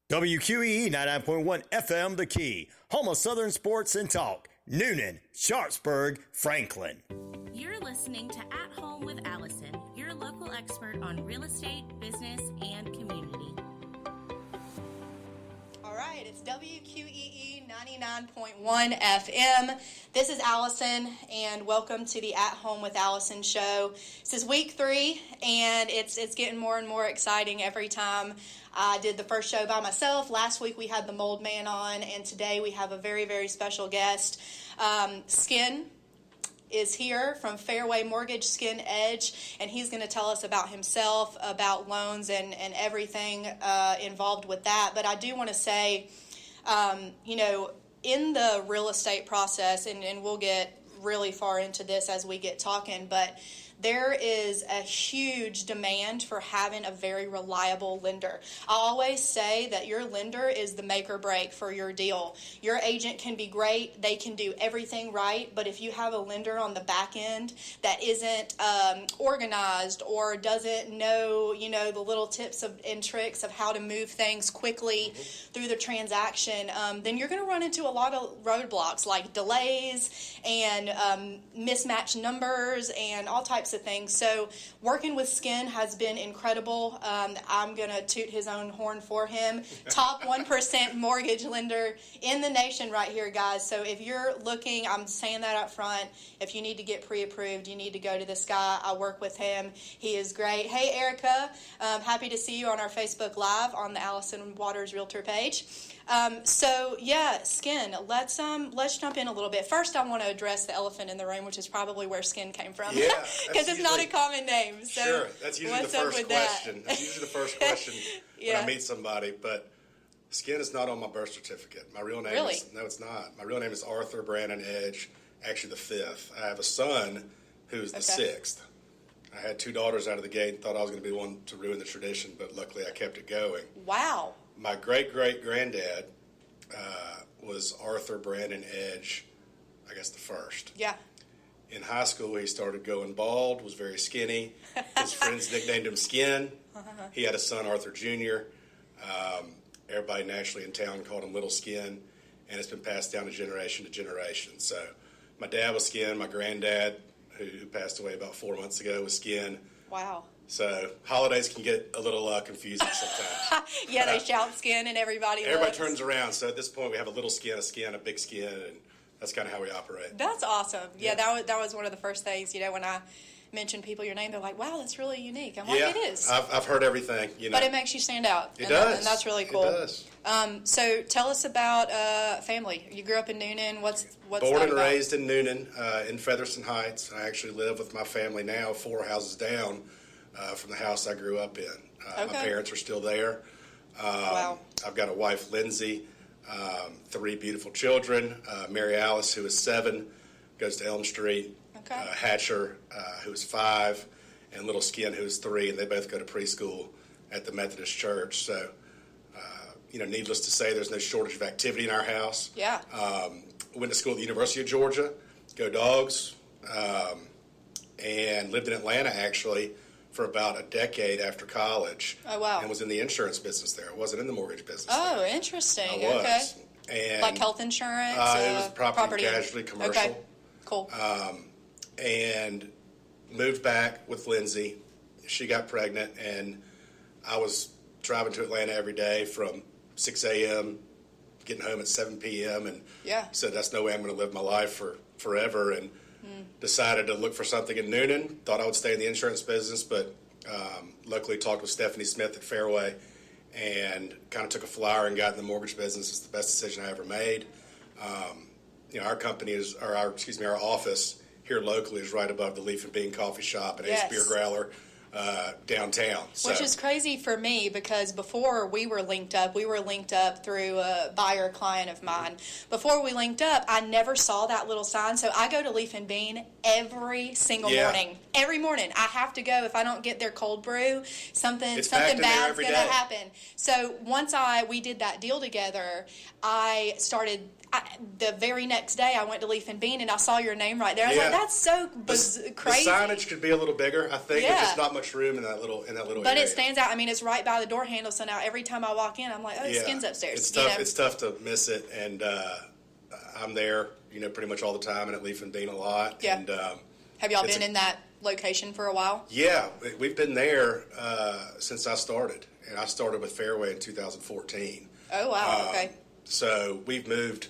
WQEE 99.1 FM The Key, home of Southern sports and talk. Noonan, Sharpsburg, Franklin. You're listening to At Home with Allison, your local expert on real estate, business, and community. All right, it's WQEE 99.1 FM. This is Allison, and welcome to the At Home with Allison show. This is week 3, and it's getting more and more exciting every time. I did the first show by myself. Last week we had the Mold Man on, and today we have a very, very special guest. Skin is here from Fairway Mortgage, Skin Edge, and he's going to tell us about himself, about loans, and everything involved with that. But I do want to say, in the real estate process, and we'll get really far into this as we get talking, but there is a huge demand for having a very reliable lender. I always say that your lender is the make or break for your deal. Your agent can be great, they can do everything right, but if you have a lender on the back end that isn't organized or doesn't know, the little tips and tricks of how to move things quickly through the transaction, then you're going to run into a lot of roadblocks like delays and mismatched numbers and all types of things. So working with Skin has been incredible. I'm going to toot his own horn for him. Top 1% mortgage lender in the nation right here, guys. So if you're looking, I'm saying that up front, if you need to get pre-approved, you need to go to this guy. I work with him. He is great. Hey, Erica. Happy to see you on our Facebook Live on the Allison Waters Realtor page. Skin, let's jump in a little bit. First, I want to address the elephant in the room, which is probably where Skin came from. Yeah, because it's not a common name. So sure, that's usually the first question. That's usually the first question yeah. when I meet somebody. But Skin is not on my birth certificate. My real name is no, it's not. My real name is Arthur Brandon Edge. Actually, the 5th. I have a son who's the 6th. I had 2 daughters out of the gate and thought I was going to be the one to ruin the tradition, but luckily I kept it going. Wow. My great-great-granddad was Arthur Brandon Edge, I guess the 1st. Yeah. In high school, he started going bald, was very skinny. His friends nicknamed him Skin. He had a son, Arthur Jr. Everybody naturally in town called him Little Skin, and it's been passed down to generation. So my dad was Skin. My granddad, who passed away about 4 months ago, was Skin. Wow. So holidays can get a little confusing sometimes. Yeah, they shout Skin and everybody turns around. So at this point, we have a little skin, a big skin, and that's kind of how we operate. That's awesome. Yeah, that was one of the first things, when I mention people your name, they're like, wow, that's really unique. I'm like, it is. I've heard everything. But it makes you stand out. It does. And that's really cool. It does. So tell us about family. You grew up in Noonan. What's Born and raised in Noonan, in Featherston Heights. I actually live with my family now 4 houses down from the house I grew up in. My parents are still there. Wow. I've got a wife, Lindsay, 3 beautiful children. Mary Alice, who is 7, goes to Elm Street. Hatcher, who is 5, and Little Skin, who is 3, and they both go to preschool at the Methodist Church. So, needless to say, there's no shortage of activity in our house. Yeah. Went to school at the University of Georgia, go Dogs, and lived in Atlanta, actually, for about a decade after college. Oh, wow. And was in the insurance business there. I wasn't in the mortgage business Oh, there. Interesting. I was. Okay. And, like health insurance? It was property and casualty, commercial. Okay, cool. And moved back with Lindsay. She got pregnant, and I was driving to Atlanta every day from 6 a.m., getting home at 7 p.m., and said, that's no way I'm going to live my life for forever, and decided to look for something in Noonan. Thought I would stay in the insurance business, but luckily talked with Stephanie Smith at Fairway and kind of took a flyer and got in the mortgage business. It's the best decision I ever made. Our company our office here locally is right above the Leaf and Bean Coffee Shop and Ace Beer Growler downtown. Which is crazy for me because before we were linked up through a buyer client of mine. Before we linked up, I never saw that little sign. So I go to Leaf and Bean every single morning. Every morning. I have to go. If I don't get their cold brew, something bad's going to happen. So once we did that deal together, I started the very next day I went to Leaf and Bean and I saw your name right there. I was like, that's so crazy. The signage could be a little bigger, I think. There's just not much much room in that little But area. it stands out. I mean, it's right by the door handle, so now every time I walk in, I'm like, oh, the skin's upstairs. It's tough. It's tough to miss it, and I'm there, pretty much all the time, and at Leaf and Bean a lot. Yeah. And have y'all been in that location for a while? Yeah, we've been there since I started, and I started with Fairway in 2014. Oh wow, okay. So we've moved,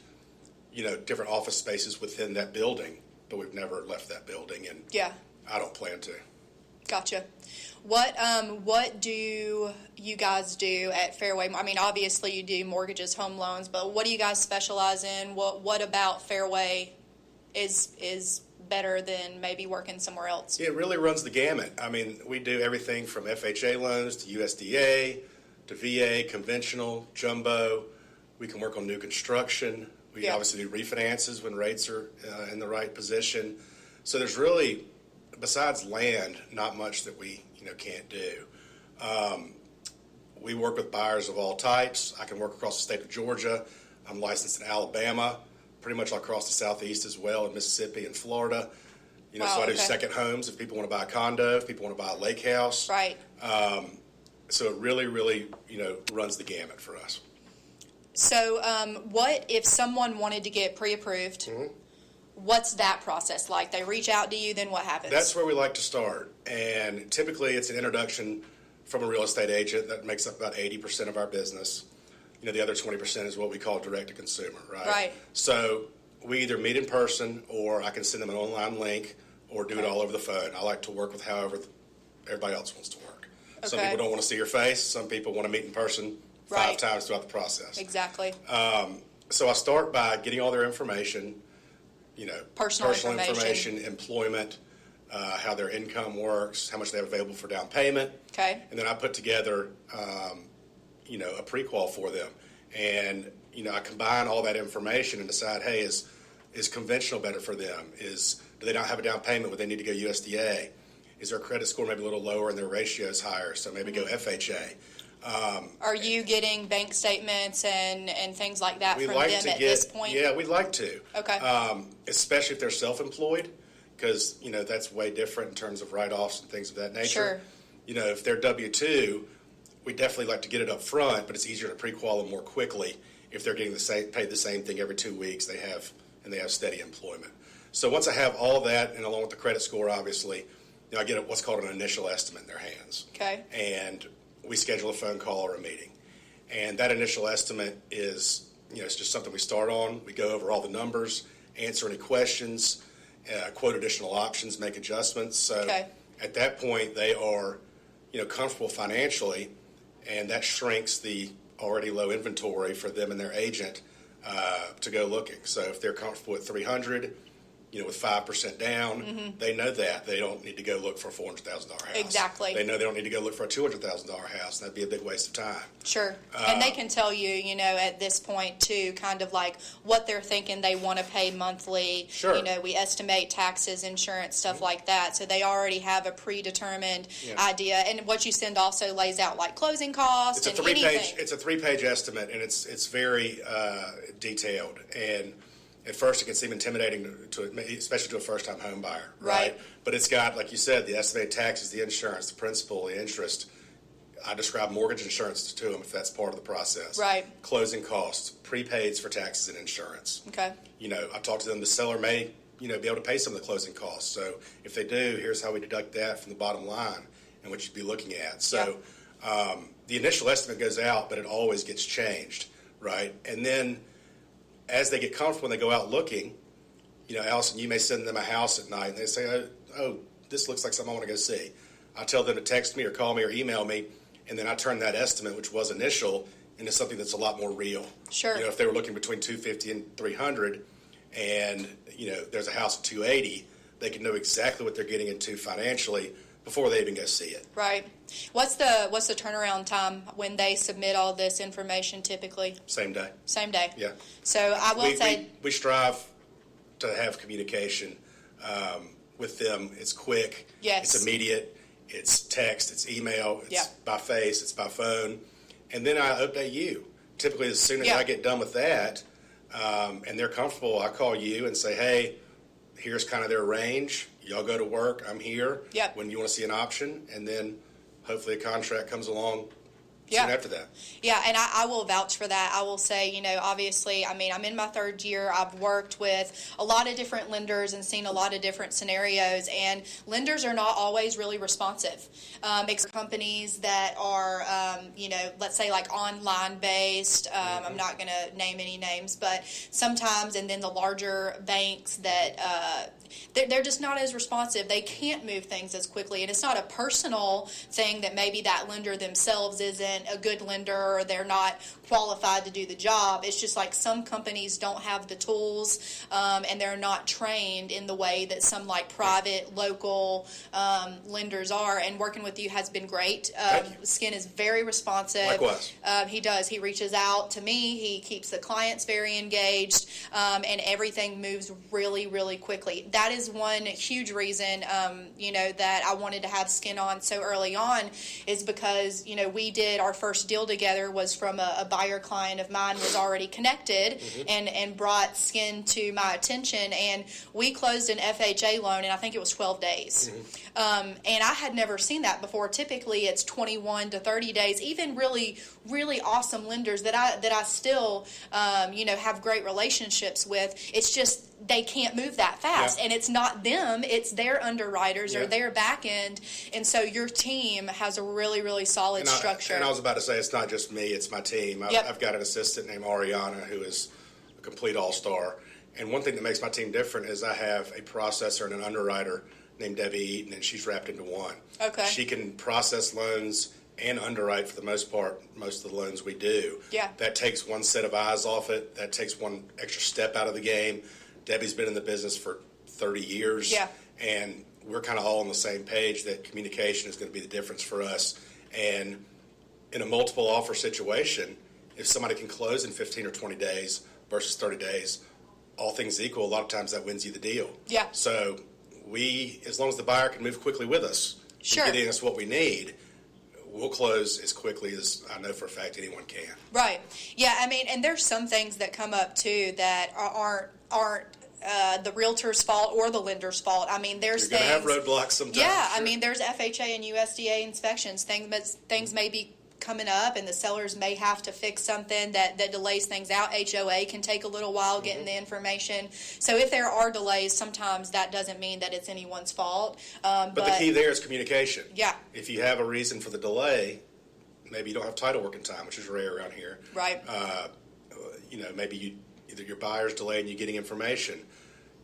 different office spaces within that building, but we've never left that building, and Yeah. I don't plan to. Gotcha. What do you guys do at Fairway? I mean, obviously you do mortgages, home loans, but what do you guys specialize in? What about Fairway is better than maybe working somewhere else? Yeah, it really runs the gamut. I mean, we do everything from FHA loans to USDA to VA, conventional, jumbo. We can work on new construction. We obviously do refinances when rates are in the right position. So there's really, besides land, not much that we can't do. We work with buyers of all types. I can work across the state of Georgia. I'm licensed in Alabama, pretty much across the southeast as well, in Mississippi and Florida. So I do second homes if people want to buy a condo, if people want to buy a lake house. Right. So it really, really, runs the gamut for us. So what if someone wanted to get pre-approved? Mm-hmm. What's that process like? They reach out to you, then what happens? That's where we like to start. And typically it's an introduction from a real estate agent that makes up about 80% of our business. The other 20% is what we call direct to consumer, right? Right. So we either meet in person, or I can send them an online link, or do it all over the phone. I like to work with however everybody else wants to work. Some people don't want to see your face. Some people want to meet in person 5 times throughout the process. Exactly. So I start by getting all their information, personal information, employment, how their income works, how much they have available for down payment. Okay. And then I put together, a pre-qual for them. And, I combine all that information and decide, hey, is conventional better for them? Do they not have a down payment? Would they need to go USDA? Is their credit score maybe a little lower and their ratio is higher? So maybe go FHA. Are you getting bank statements and things like that from them at this point? Yeah, we'd like to. Okay. Especially if they're self-employed, because, that's way different in terms of write-offs and things of that nature. Sure. If they're W-2, we definitely like to get it up front, but it's easier to pre-qual them more quickly if they're getting paid the same thing every 2 weeks. They have steady employment. So once I have all that, and along with the credit score, obviously, I get what's called an initial estimate in their hands. Okay. And we schedule a phone call or a meeting. And that initial estimate is, it's just something we start on. We go over all the numbers, answer any questions, quote additional options, make adjustments. So at that point, they are, comfortable financially, and that shrinks the already low inventory for them and their agent to go looking. So if they're comfortable at 300, with 5% down, they know that they don't need to go look for a $400,000 house. Exactly. They know they don't need to go look for a $200,000 house. That'd be a big waste of time. Sure. And they can tell you, at this point too, kind of like what they're thinking they want to pay monthly. Sure. We estimate taxes, insurance, stuff like that. So they already have a predetermined idea. And what you send also lays out like closing costs It's a three-page estimate, and it's very detailed. And at first, it can seem intimidating especially to a first-time home buyer, right? But it's got, like you said, the estimated taxes, the insurance, the principal, the interest. I describe mortgage insurance to them if that's part of the process. Right. Closing costs, prepaids for taxes and insurance. Okay. I talk to them. The seller may, be able to pay some of the closing costs. So if they do, here's how we deduct that from the bottom line and what you'd be looking at. So the initial estimate goes out, but it always gets changed, right? And then as they get comfortable and they go out looking, Allison, you may send them a house at night and they say, oh, this looks like something I want to go see. I tell them to text me or call me or email me, and then I turn that estimate, which was initial, into something that's a lot more real. Sure. If they were looking between 250 and 300 and, there's a house at 280, they can know exactly what they're getting into financially before they even go see it. Right. What's the turnaround time when they submit all this information typically? Same day. Same day. Yeah. So I will say we strive to have communication with them. It's quick. Yes. It's immediate. It's text. It's email. It's by face. It's by phone. And then I update you. Typically, as soon as I get done with that, and they're comfortable, I call you and say, hey, here's kind of their range. y'all go to work. I'm here. Yep. When you want to see an option, and then hopefully a contract comes along Yeah. soon after that. Yeah, and I will vouch for that. I will say, obviously, I'm in my third year. I've worked with a lot of different lenders and seen a lot of different scenarios, and lenders are not always really responsive. Companies that are, let's say like online based, I'm not going to name any names, but sometimes, and then the larger banks that they're just not as responsive. They can't move things as quickly, and it's not a personal thing that maybe that lender themselves isn't a good lender or they're not qualified to do the job. It's just like some companies don't have the tools and they're not trained in the way that some like private local lenders are, and working with you has been great. Skin is very responsive. Likewise. He does. He reaches out to me. He keeps the clients very engaged, and everything moves really, really quickly. That is one huge reason, that I wanted to have Skin on so early on, is because, we did our first deal together was from a buyer client of mine was already connected and brought Skin to my attention, and we closed an FHA loan in I think it was 12 days. And I had never seen that before. Typically it's 21 to 30 days, even really, really awesome lenders that I still, have great relationships with. It's just they can't move that fast, and it's not them, it's their underwriters or their back end, and so your team has a really, really solid structure. And I was about to say, it's not just me, it's my team. I've got an assistant named Ariana who is a complete all-star, and one thing that makes my team different is I have a processor and an underwriter named Debbie Eaton, and she's wrapped into one. Okay. She can process loans and underwrite, for the most part, most of the loans we do. Yeah. That takes one set of eyes off it. That takes one extra step out of the game. Debbie's been in the business for 30 years. Yeah. And we're kind of all on the same page that communication is going to be the difference for us. And in a multiple offer situation, if somebody can close in 15 or 20 days versus 30 days, all things equal, a lot of times that wins you the deal. Yeah. So as long as the buyer can move quickly with us, getting us what we need, we'll close as quickly as I know for a fact anyone can. Right. Yeah, and there's some things that come up too that aren't the realtor's fault or the lender's fault. There's You're things. You're going to have roadblocks sometimes. Yeah, sure. there's FHA and USDA inspections. Things may be coming up, and the sellers may have to fix something that delays things out. HOA can take a little while getting the information. So if there are delays, sometimes that doesn't mean that it's anyone's fault. But the key there is communication. Yeah. If you have a reason for the delay, maybe you don't have title work in time, which is rare around here. Right. Maybe either your buyer's delaying you getting information.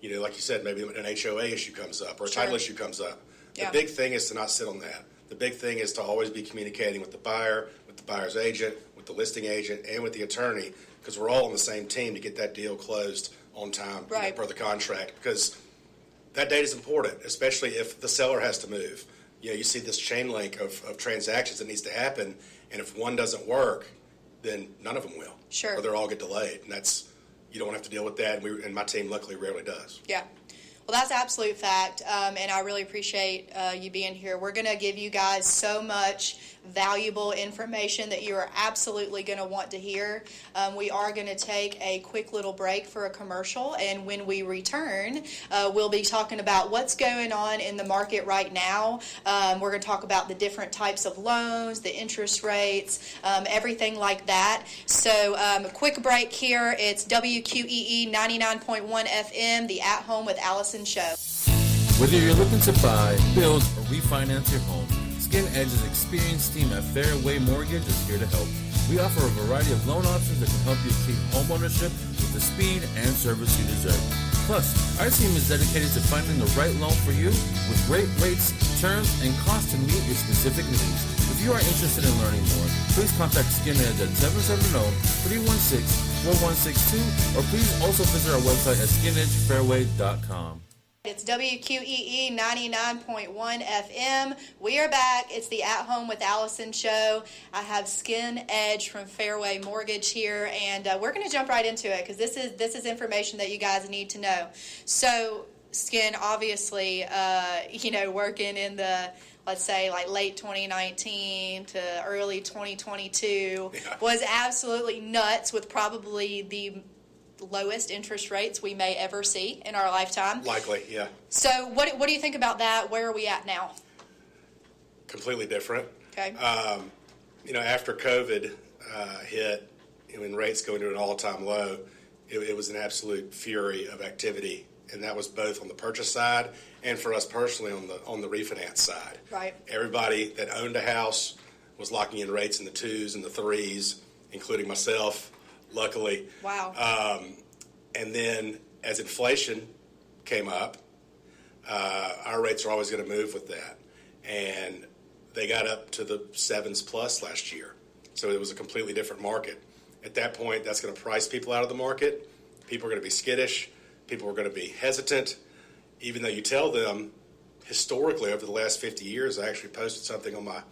Like you said, maybe an HOA issue comes up or a title issue comes up. The big thing is to not sit on that. The big thing is to always be communicating with the buyer, with the buyer's agent, with the listing agent, and with the attorney, because we're all on the same team to get that deal closed on time per the contract, because that date is important, especially if the seller has to move. You see this chain link of transactions that needs to happen, and if one doesn't work, then none of them will. Sure. Or they'll all get delayed, and you don't have to deal with that, and my team luckily rarely does. Yeah. Well, that's absolute fact, and I really appreciate you being here. We're going to give you guys so much valuable information that you are absolutely going to want to hear. We are going to take a quick little break for a commercial, and when we return, we'll be talking about what's going on in the market right now. We're going to talk about the different types of loans, the interest rates, everything like that. So a quick break here. It's WQEE 99.1 FM, the At Home with Allison show. Whether you're looking to buy, build, or refinance your home, Skin Edge's experienced team at Fairway Mortgage is here to help. We offer a variety of loan options that can help you achieve homeownership with the speed and service you deserve. Plus, our team is dedicated to finding the right loan for you with great rates, terms, and costs to meet your specific needs. If you are interested in learning more, please contact Skin Edge at 770-316-4162, or please also visit our website at skinedgefairway.com. It's WQEE 99.1 FM. We are back. It's the At Home with Allison show. I have Skin Edge from Fairway Mortgage here, and we're going to jump right into it because this is information that you guys need to know. So, Skin, obviously, working in the, let's say, like late 2019 to early 2022 was absolutely nuts with probably the lowest interest rates we may ever see in our lifetime. Likely, yeah. So what do you think about that? Where are we at now? Completely different. Okay. After COVID hit, when rates go into an all-time low, it was an absolute fury of activity, and that was both on the purchase side and for us personally on the refinance side. Right. Everybody that owned a house was locking in rates in the 2s and the 3s, including myself, luckily. Wow. And then as inflation came up, our rates are always going to move with that. And they got up to the 7s plus last year. So it was a completely different market. At that point, that's going to price people out of the market. People are going to be skittish. People are going to be hesitant. Even though you tell them, historically, over the last 50 years, I actually posted something on my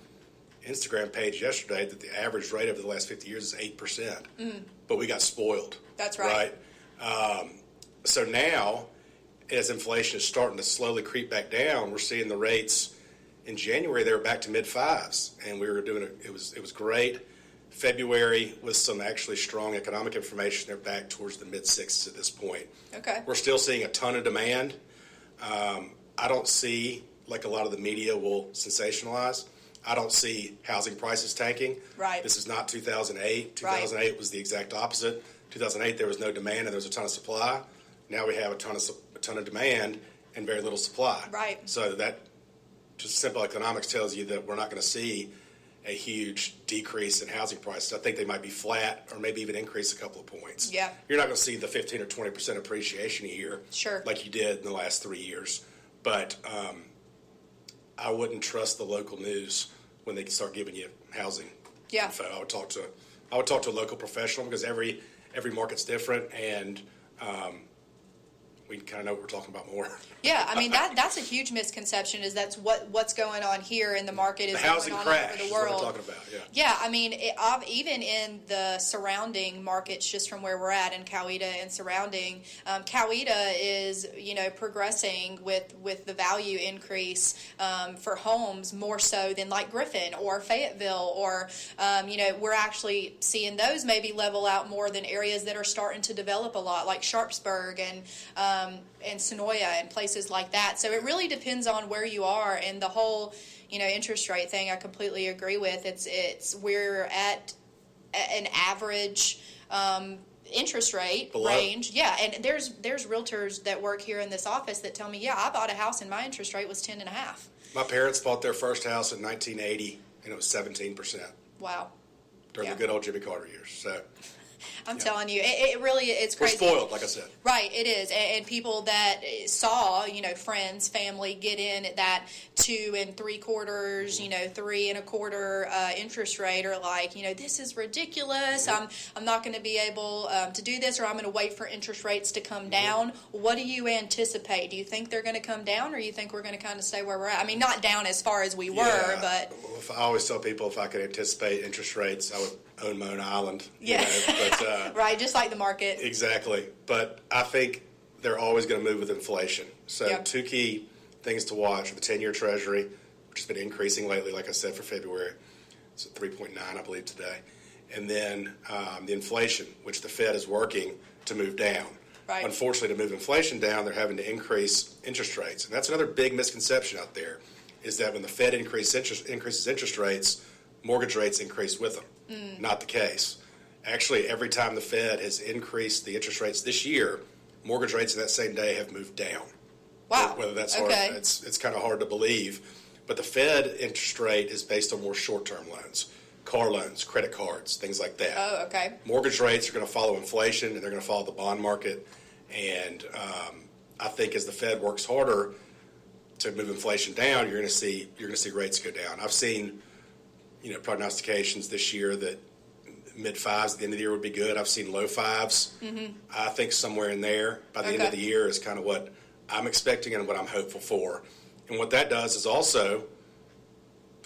Instagram page yesterday that the average rate over the last 50 years is 8%. But we got spoiled. That's right. So now, as inflation is starting to slowly creep back down, we're seeing the rates in January, they were back to mid-5s, and we were doing it was great. February, with some actually strong economic information, they're back towards the mid-6s at this point. Okay. We're still seeing a ton of demand. I don't see, like a lot of the media will sensationalize, I don't see housing prices tanking. Right. This is not 2008. 2008 was the exact opposite. 2008, there was no demand and there was a ton of supply. Now we have a ton of demand and very little supply. Right. So that just simple economics tells you that we're not going to see a huge decrease in housing prices. I think they might be flat or maybe even increase a couple of points. Yeah. You're not going to see the 15 or 20% appreciation a year. Sure. Like you did in the last 3 years. But I wouldn't trust the local news when they start giving you housing info. I would talk to a local professional because every market's different, and we kind of know what we're talking about more. Yeah, I mean that's a huge misconception. Is that's what's going on here in the market is the housing going on crash over the is world. what we're talking about. Yeah. Yeah, I mean even in the surrounding markets, just from where we're at in Coweta and surrounding, Coweta is progressing with the value increase for homes more so than like Griffin or Fayetteville or we're actually seeing those maybe level out more than areas that are starting to develop a lot like Sharpsburg and Sonoya and places like that. So it really depends on where you are, and the whole interest rate thing I completely agree with. We're at an average interest rate range. Yeah, and there's realtors that work here in this office that tell me, I bought a house and my interest rate was 10.5. My parents bought their first house in 1980 and it was 17%. Wow. During the good old Jimmy Carter years. So I'm telling you, it really, it's crazy. We're spoiled, like I said. Right, it is. And people that saw, friends, family get in at that 2 3/4, 3 1/4 interest rate are like, this is ridiculous. I'm not going to be able to do this, or I'm going to wait for interest rates to come down. What do you anticipate? Do you think they're going to come down, or you think we're going to kind of stay where we're at? I mean, not down as far as we were, but... I always tell people if I could anticipate interest rates, I would own my own island. Yeah. But, right, just like the market. Exactly. But I think they're always going to move with inflation. So two key things to watch are the 10-year Treasury, which has been increasing lately, like I said, for February. It's at 3.9, I believe, today. And then the inflation, which the Fed is working to move down. Right. Unfortunately, to move inflation down, they're having to increase interest rates. And that's another big misconception out there, is that when the Fed increases interest rates, mortgage rates increase with them. Not the case. Actually, every time the Fed has increased the interest rates this year, mortgage rates in that same day have moved down. Wow. Whether that's okay. hard, it's kind of hard to believe. But the Fed interest rate is based on more short-term loans, car loans, credit cards, things like that. Oh, okay. Mortgage rates are going to follow inflation, and they're going to follow the bond market. And I think as the Fed works harder to move inflation down, you're going to see rates go down. I've seen prognostications this year that mid-5s at the end of the year would be good. I've seen low 5s. Mm-hmm. I think somewhere in there by the end of the year is kind of what I'm expecting and what I'm hopeful for. And what that does is also,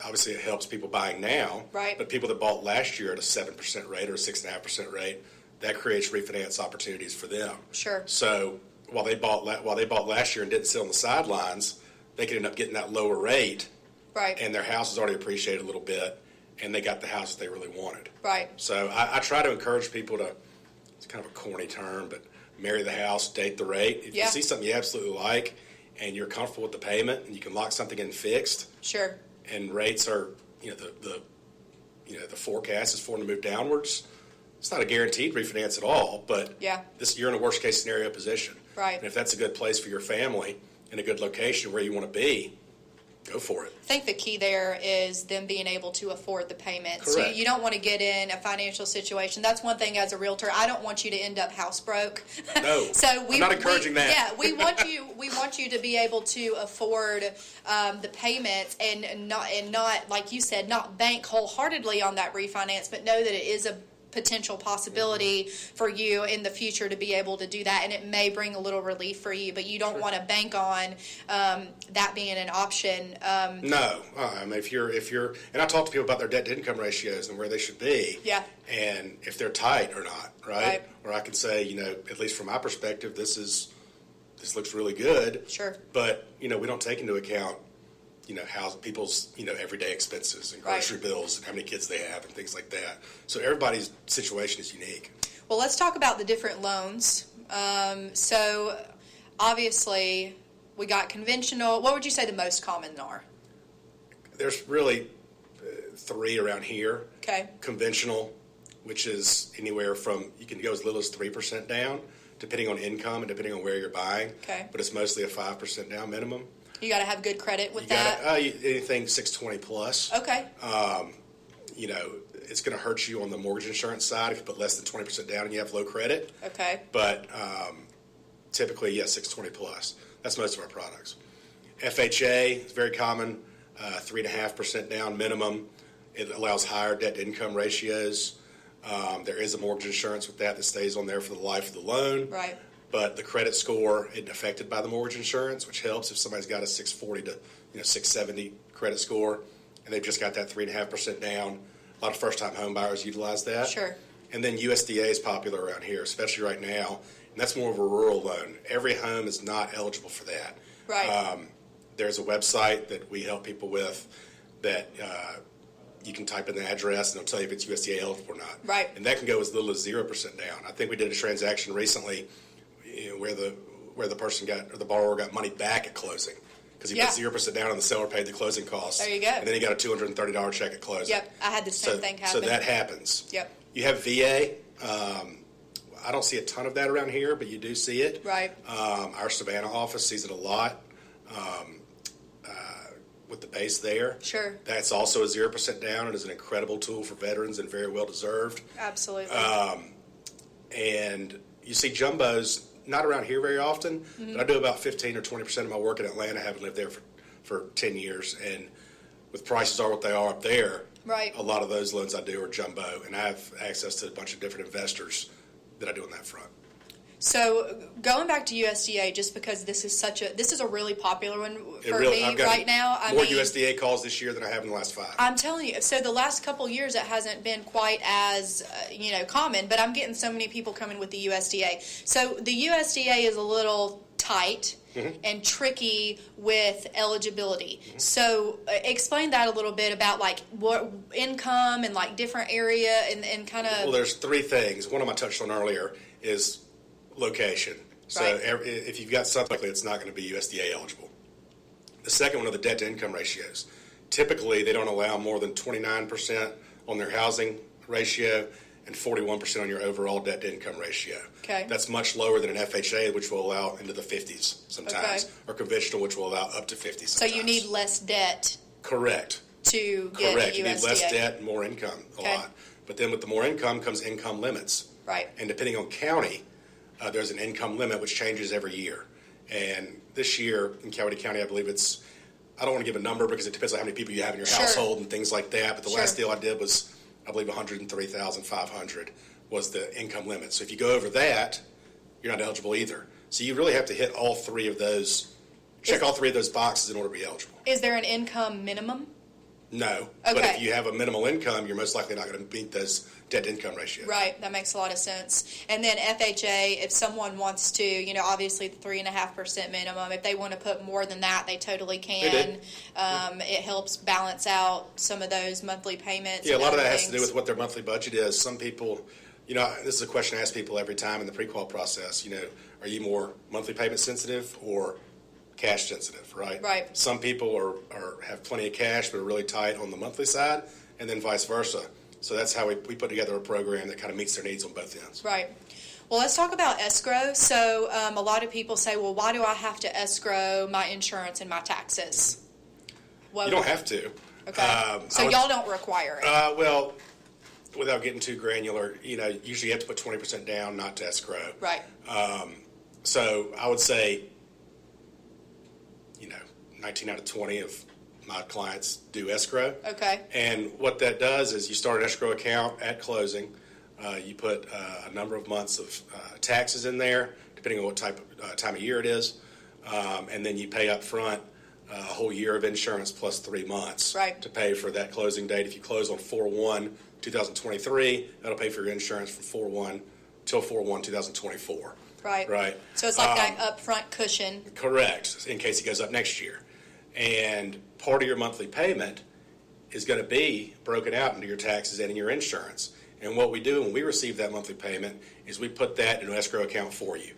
obviously it helps people buying now, right? But people that bought last year at a 7% rate or a 6.5% rate, that creates refinance opportunities for them. Sure. So while they bought last year and didn't sit on the sidelines, they could end up getting that lower rate, right? And their house has already appreciated a little bit, and they got the house that they really wanted. Right. So I try to encourage people to, it's kind of a corny term, but marry the house, date the rate. If you see something you absolutely like and you're comfortable with the payment and you can lock something in fixed, sure, and rates are, the forecast is for them to move downwards, it's not a guaranteed refinance at all, but you're in a worst case scenario position. Right. And if that's a good place for your family in a good location where you want to be, go for it. I think the key there is them being able to afford the payment. Correct. So you don't want to get in a financial situation. That's one thing as a realtor. I don't want you to end up house broke. No, I'm not encouraging that. Yeah, we want you to be able to afford the payments and not like you said, not bank wholeheartedly on that refinance, but know that it is a potential possibility for you in the future to be able to do that, and it may bring a little relief for you, but you don't want to bank on that being an option. No, I mean, if you're, and I talk to people about their debt to income ratios and where they should be, and if they're tight or not, right? Or I can say, at least from my perspective, this looks really good. Sure. But we don't take into account how people's, everyday expenses and grocery bills and how many kids they have and things like that. So everybody's situation is unique. Well, let's talk about the different loans. So obviously we got conventional. What would you say the most common are? There's really three around here. Okay. Conventional, which is anywhere from, you can go as little as 3% down, depending on income and depending on where you're buying. Okay. But it's mostly a 5% down minimum. You got to have good credit with that? Anything 620 plus. Okay. It's going to hurt you on the mortgage insurance side if you put less than 20% down and you have low credit. Okay. But typically, 620 plus. That's most of our products. FHA is very common, 3.5% down minimum. It allows higher debt to income ratios. There is a mortgage insurance with that stays on there for the life of the loan. Right. But the credit score isn't affected by the mortgage insurance, which helps if somebody's got a 640 to 670 credit score, and they've just got that 3.5% down. A lot of first-time home buyers utilize that. Sure. And then USDA is popular around here, especially right now, and that's more of a rural loan. Every home is not eligible for that. Right. There's a website that we help people with that you can type in the address and it'll tell you if it's USDA eligible or not. Right. And that can go as little as 0% down. I think we did a transaction recently where the person the borrower got money back at closing because he put 0% down and the seller paid the closing costs. There you go. And then he got a $230 check at closing. Yep, I had the same thing happen. So that happens. Yep. You have VA. I don't see a ton of that around here, but you do see it. Right. Our Savannah office sees it a lot with the base there. Sure. That's also a 0% down and is an incredible tool for veterans and very well deserved. Absolutely. And you see jumbos. Not around here very often, but I do about 15 or 20% of my work in Atlanta, having lived there for 10 years. And with prices are what they are up there, right. A lot of those loans I do are jumbo, and I have access to a bunch of different investors that I do on that front. So going back to USDA, just because this is a really popular one for me right now. More USDA calls this year than I have in the last 5. I'm telling you. So the last couple years, it hasn't been quite as common, but I'm getting so many people coming with the USDA. So the USDA is a little tight and tricky with eligibility. So explain that a little bit about like what income and like different area and kind of. Well, there's 3 things. One of them I touched on earlier is location. So if you've got something like that, it's not going to be USDA eligible. The second one are the debt to income ratios. Typically, they don't allow more than 29% on their housing ratio and 41% on your overall debt to income ratio. Okay. That's much lower than an FHA, which will allow into the 50s sometimes, or conventional, which will allow up to 50 sometimes. So you need less debt. Correct. To get Correct. USDA. You need less debt and more income a lot. But then with the more income comes income limits. Right. And depending on county, there's an income limit which changes every year. And this year in Coweta County, I believe I don't want to give a number because it depends on how many people you have in your household and things like that. But the last deal I did was, I believe, $103,500 was the income limit. So if you go over that, you're not eligible either. So you really have to hit all 3 of those, check all 3 of those boxes in order to be eligible. Is there an income minimum? No. Okay. But if you have a minimal income, you're most likely not going to meet those debt-to-income ratios. Right. That makes a lot of sense. And then FHA, if someone wants to, obviously the 3.5% minimum, if they want to put more than that, they totally can. It helps balance out some of those monthly payments. Yeah, a lot of that has to do with what their monthly budget is. Some people This is a question I ask people every time in the pre-qual process. Are you more monthly payment sensitive or cash sensitive, right? Right. Some people have plenty of cash but are really tight on the monthly side, and then vice versa. So that's how we put together a program that kind of meets their needs on both ends. Right. Well, let's talk about escrow. So a lot of people say, well, why do I have to escrow my insurance and my taxes? You don't have to. Okay. So y'all don't require it? Well, without getting too granular, usually you have to put 20% down not to escrow. Right. So I would say, 19 out of 20 of my clients do escrow. Okay. And what that does is you start an escrow account at closing. You put a number of months of taxes in there, depending on what time of year it is, and then you pay up front a whole year of insurance plus 3 months to pay for that closing date. If you close on 4/1/2023, that'll pay for your insurance from 4/1 till 4/1/2024. Right. Right. So it's like that upfront cushion. Correct, in case it goes up next year. And part of your monthly payment is going to be broken out into your taxes and in your insurance. And what we do when we receive that monthly payment is we put that in an escrow account for you.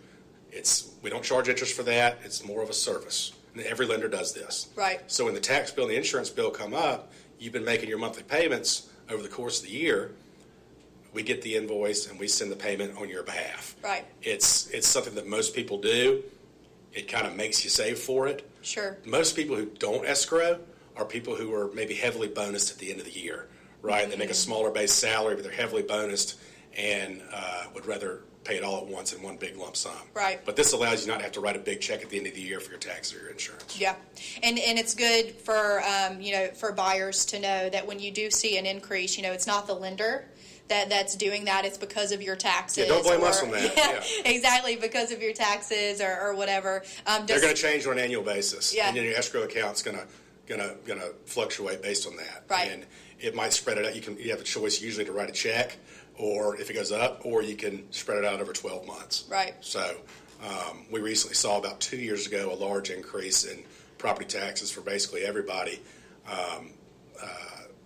We don't charge interest for that. It's more of a service. And every lender does this. Right. So when the tax bill and the insurance bill come up, you've been making your monthly payments over the course of the year. We get the invoice and we send the payment on your behalf. Right. It's something that most people do. It kind of makes you save for it. Sure. Most people who don't escrow are people who are maybe heavily bonused at the end of the year, right? Mm-hmm. They make a smaller base salary, but they're heavily bonused and would rather pay it all at once in one big lump sum. Right. But this allows you not to have to write a big check at the end of the year for your taxes or your insurance. Yeah, and it's good for for buyers to know that when you do see an increase, it's not the lender that's doing that. It's because of your taxes. Yeah, don't blame us on that. Yeah, exactly, because of your taxes or whatever. They're going to change on an annual basis. Yeah. And then your escrow account's going to fluctuate based on that. Right. And it might spread it out. You have a choice usually to write a check, or if it goes up, or you can spread it out over 12 months. Right. So we recently saw about 2 years ago a large increase in property taxes for basically everybody.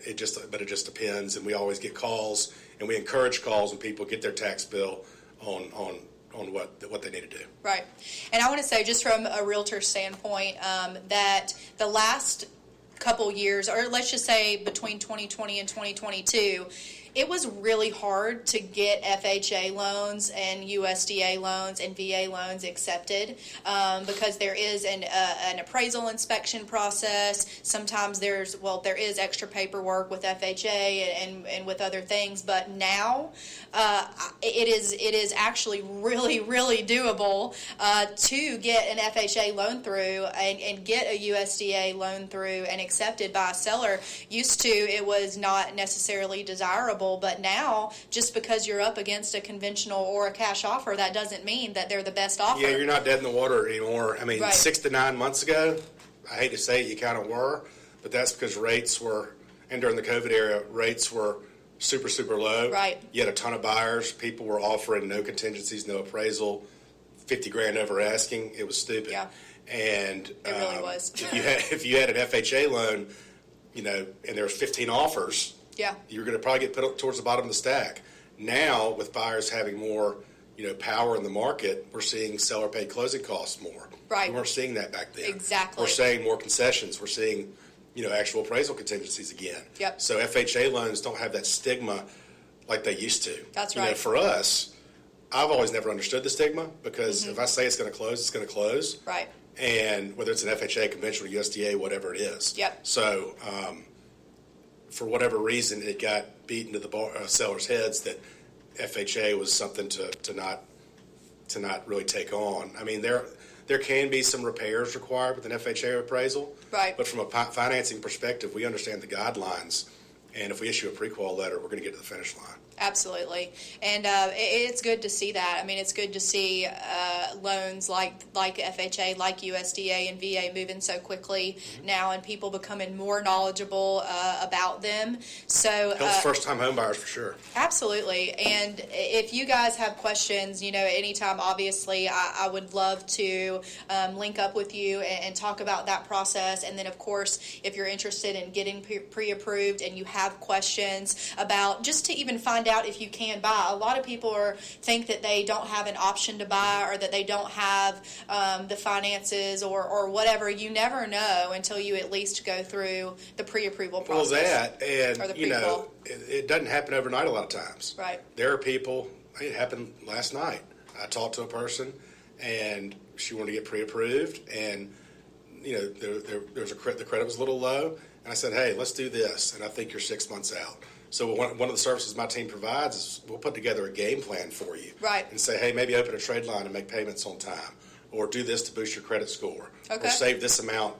It just depends, and we always get calls, and we encourage calls when people get their tax bill on what they need to do. Right. And I want to say, just from a realtor standpoint, that the last couple years, or let's just say between 2020 and 2022, it was really hard to get FHA loans and USDA loans and VA loans accepted because there is an appraisal inspection process. Sometimes there is extra paperwork with FHA and with other things, but now it is actually really, really doable to get an FHA loan through and get a USDA loan through and accepted by a seller. Used to, it was not necessarily desirable, but now, just because you're up against a conventional or a cash offer, that doesn't mean that they're the best offer. Yeah, you're not dead in the water anymore. I mean, Right. 6 to 9 months ago, I hate to say it, you kind of were, but that's because rates were, and during the COVID era, rates were super, super low. Right. You had a ton of buyers. People were offering no contingencies, no appraisal, $50,000 over asking. It was stupid. Yeah. And It really was. if you had an FHA loan, and there were 15 offers, Yeah. you're going to probably get put towards the bottom of the stack. Now, with buyers having more, power in the market, we're seeing seller paid closing costs more. Right. We weren't seeing that back then. Exactly. We're seeing more concessions. We're seeing, actual appraisal contingencies again. Yep. So FHA loans don't have that stigma like they used to. That's right. For us, I've always never understood the stigma because if I say it's going to close, it's going to close. Right. And whether it's an FHA, conventional, USDA, whatever it is. Yep. So, for whatever reason, it got beaten to the sellers' heads that FHA was something to not really take on. I mean, there can be some repairs required with an FHA appraisal, Right. But from a financing perspective, we understand the guidelines, and if we issue a pre-qual letter, we're going to get to the finish line. Absolutely, and it's good to see that. I mean, it's good to see loans like FHA, like USDA and VA moving so quickly now, and people becoming more knowledgeable about them. So Helps first-time home buyers for sure. Absolutely, and if you guys have questions, anytime, obviously, I would love to link up with you and talk about that process. And then, of course, if you're interested in getting pre-approved and you have questions about just to even find out out if you can buy. A lot of people think that they don't have an option to buy, or that they don't have the finances or whatever. You never know until you at least go through the pre-approval process. Well, that, and or the you know, pre-qual. it doesn't happen overnight a lot of times. Right. There are people, it happened last night. I talked to a person, and she wanted to get pre-approved, and you know, there was the credit was a little low, and I said, hey, let's do this, and I think you're 6 months out. So one of the services my team provides is we'll put together a game plan for you. Right. And say, hey, maybe open a trade line and make payments on time, or do this to boost your credit score, Okay. or save this amount,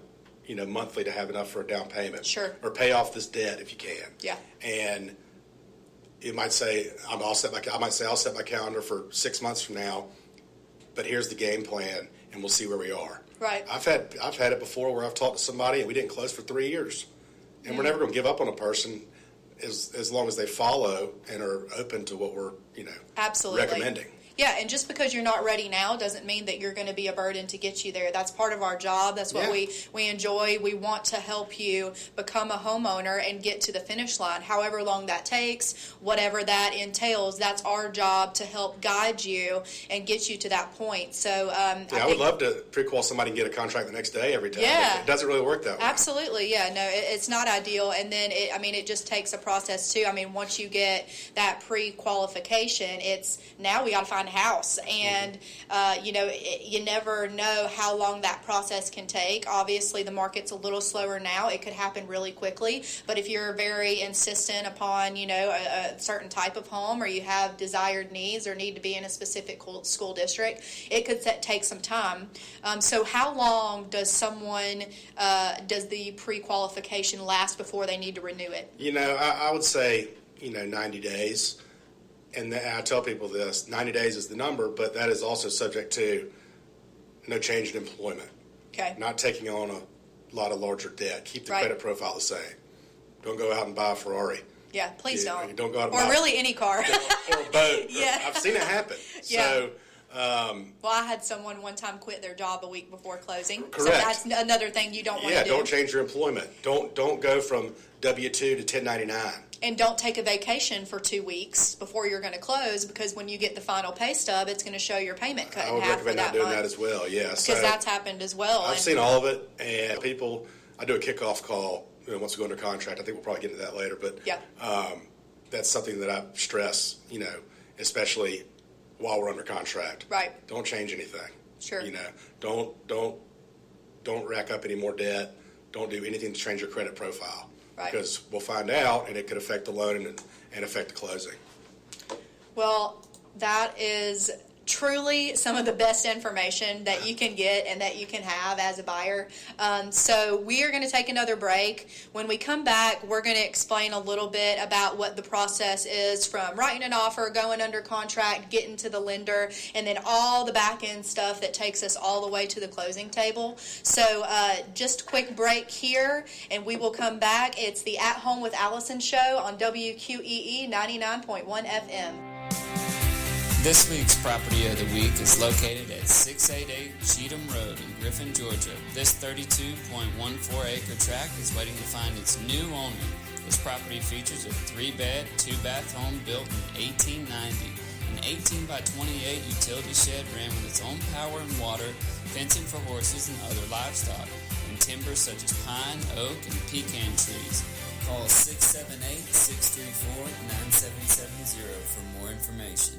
you know, monthly to have enough for a down payment. Sure. Or pay off this debt if you can. Yeah. And it might say, I'll set my calendar for 6 months from now, but here's the game plan, and we'll see where we are. Right. I've had it before where I've talked to somebody and we didn't close for 3 years, and we're never going to give up on a person as long as they follow and are open to what we're Absolutely. recommending. Yeah, and just because you're not ready now doesn't mean that you're going to be a burden to get you there. That's part of our job. That's what we enjoy. We want to help you become a homeowner and get to the finish line. However long that takes, whatever that entails, that's our job to help guide you and get you to that point. So I would love to pre-qual somebody and get a contract the next day every time. Yeah. It doesn't really work that way. Absolutely, yeah. No, it's not ideal. And then, it just takes a process, too. I mean, once you get that pre-qualification, now we got to find a house. And, you never know how long that process can take. Obviously, the market's a little slower now. It could happen really quickly. But if you're very insistent upon, a certain type of home, or you have desired needs or need to be in a specific school district, it could take some time. So how long does does the pre-qualification last before they need to renew it? I would say, 90 days. And I tell people this, 90 days is the number, but that is also subject to no change in employment. Okay. Not taking on a lot of larger debt. Keep the credit profile the same. Don't go out and buy a Ferrari. Yeah, please don't. Don't go out and or buy really any car. or a boat. Yeah. I've seen it happen. Yeah. So, well, I had someone one time quit their job a week before closing. Correct. So that's another thing you don't want to do. Yeah, don't change your employment. Don't go from W-2 to 1099. And don't take a vacation for 2 weeks before you're going to close, because when you get the final pay stub, it's going to show your payment cut in half for that month. I would recommend not doing that as well, yeah. Because that's happened as well. I've seen all of it, and I do a kickoff call once we go under contract. I think we'll probably get into that later, but that's something that I stress, especially while we're under contract. Right. Don't change anything. Sure. Don't rack up any more debt. Don't do anything to change your credit profile. Right. Because we'll find out, and it could affect the loan and affect the closing. Well, that is truly some of the best information that you can get and that you can have as a buyer. So we are going to take another break. When we come back, we're going to explain a little bit about what the process is from writing an offer, going under contract, getting to the lender, and then all the back end stuff that takes us all the way to the closing table. So just a quick break here, and we will come back. It's the At Home with Allison show on WQEE 99.1 FM. This week's property of the week is located at 688 Cheatham Road in Griffin, Georgia. This 32.14-acre tract is waiting to find its new owner. This property features a 3-bed, 2-bath home built in 1890. An 18 by 28 utility shed ran with its own power and water, fencing for horses and other livestock, and timber such as pine, oak, and pecan trees. Call 678-634-9770 for more information.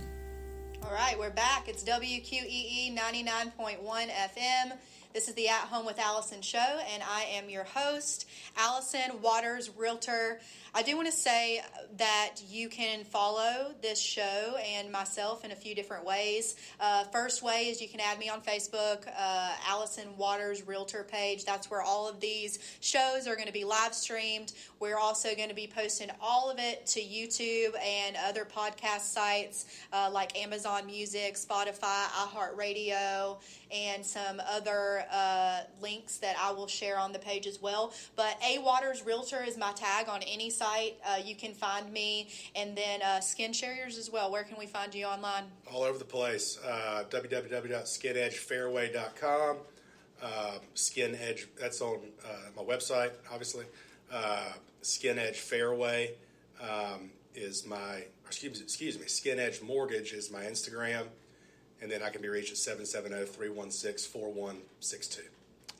All right, we're back. It's WQEE 99.1 FM. This is the At Home with Allison show, and I am your host, Allison Waters, Realtor. I do want to say that you can follow this show and myself in a few different ways. First way is you can add me on Facebook, Allison Waters Realtor page. That's where all of these shows are going to be live streamed. We're also going to be posting all of it to YouTube and other podcast sites like Amazon Music, Spotify, iHeartRadio, and some other links that I will share on the page as well. But A Waters Realtor is my tag on any site. You can find me, and then Skin Sharriers as well. Where can we find you online? All over the place. www.skinedgefairway.com. Skin Edge, that's on my website, obviously. Skin Edge Fairway. is my, excuse me, Skin Edge Mortgage is my Instagram, and then I can be reached at 770-316-4162.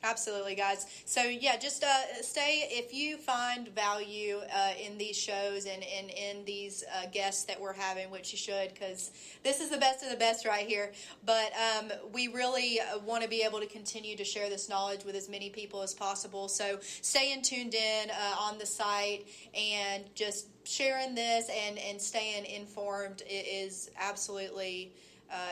Absolutely, guys. So, yeah, just stay. If you find value in these shows and in these guests that we're having, which you should, because this is the best of the best right here. But we really want to be able to continue to share this knowledge with as many people as possible. So staying tuned in on the site and just sharing this and staying informed is absolutely,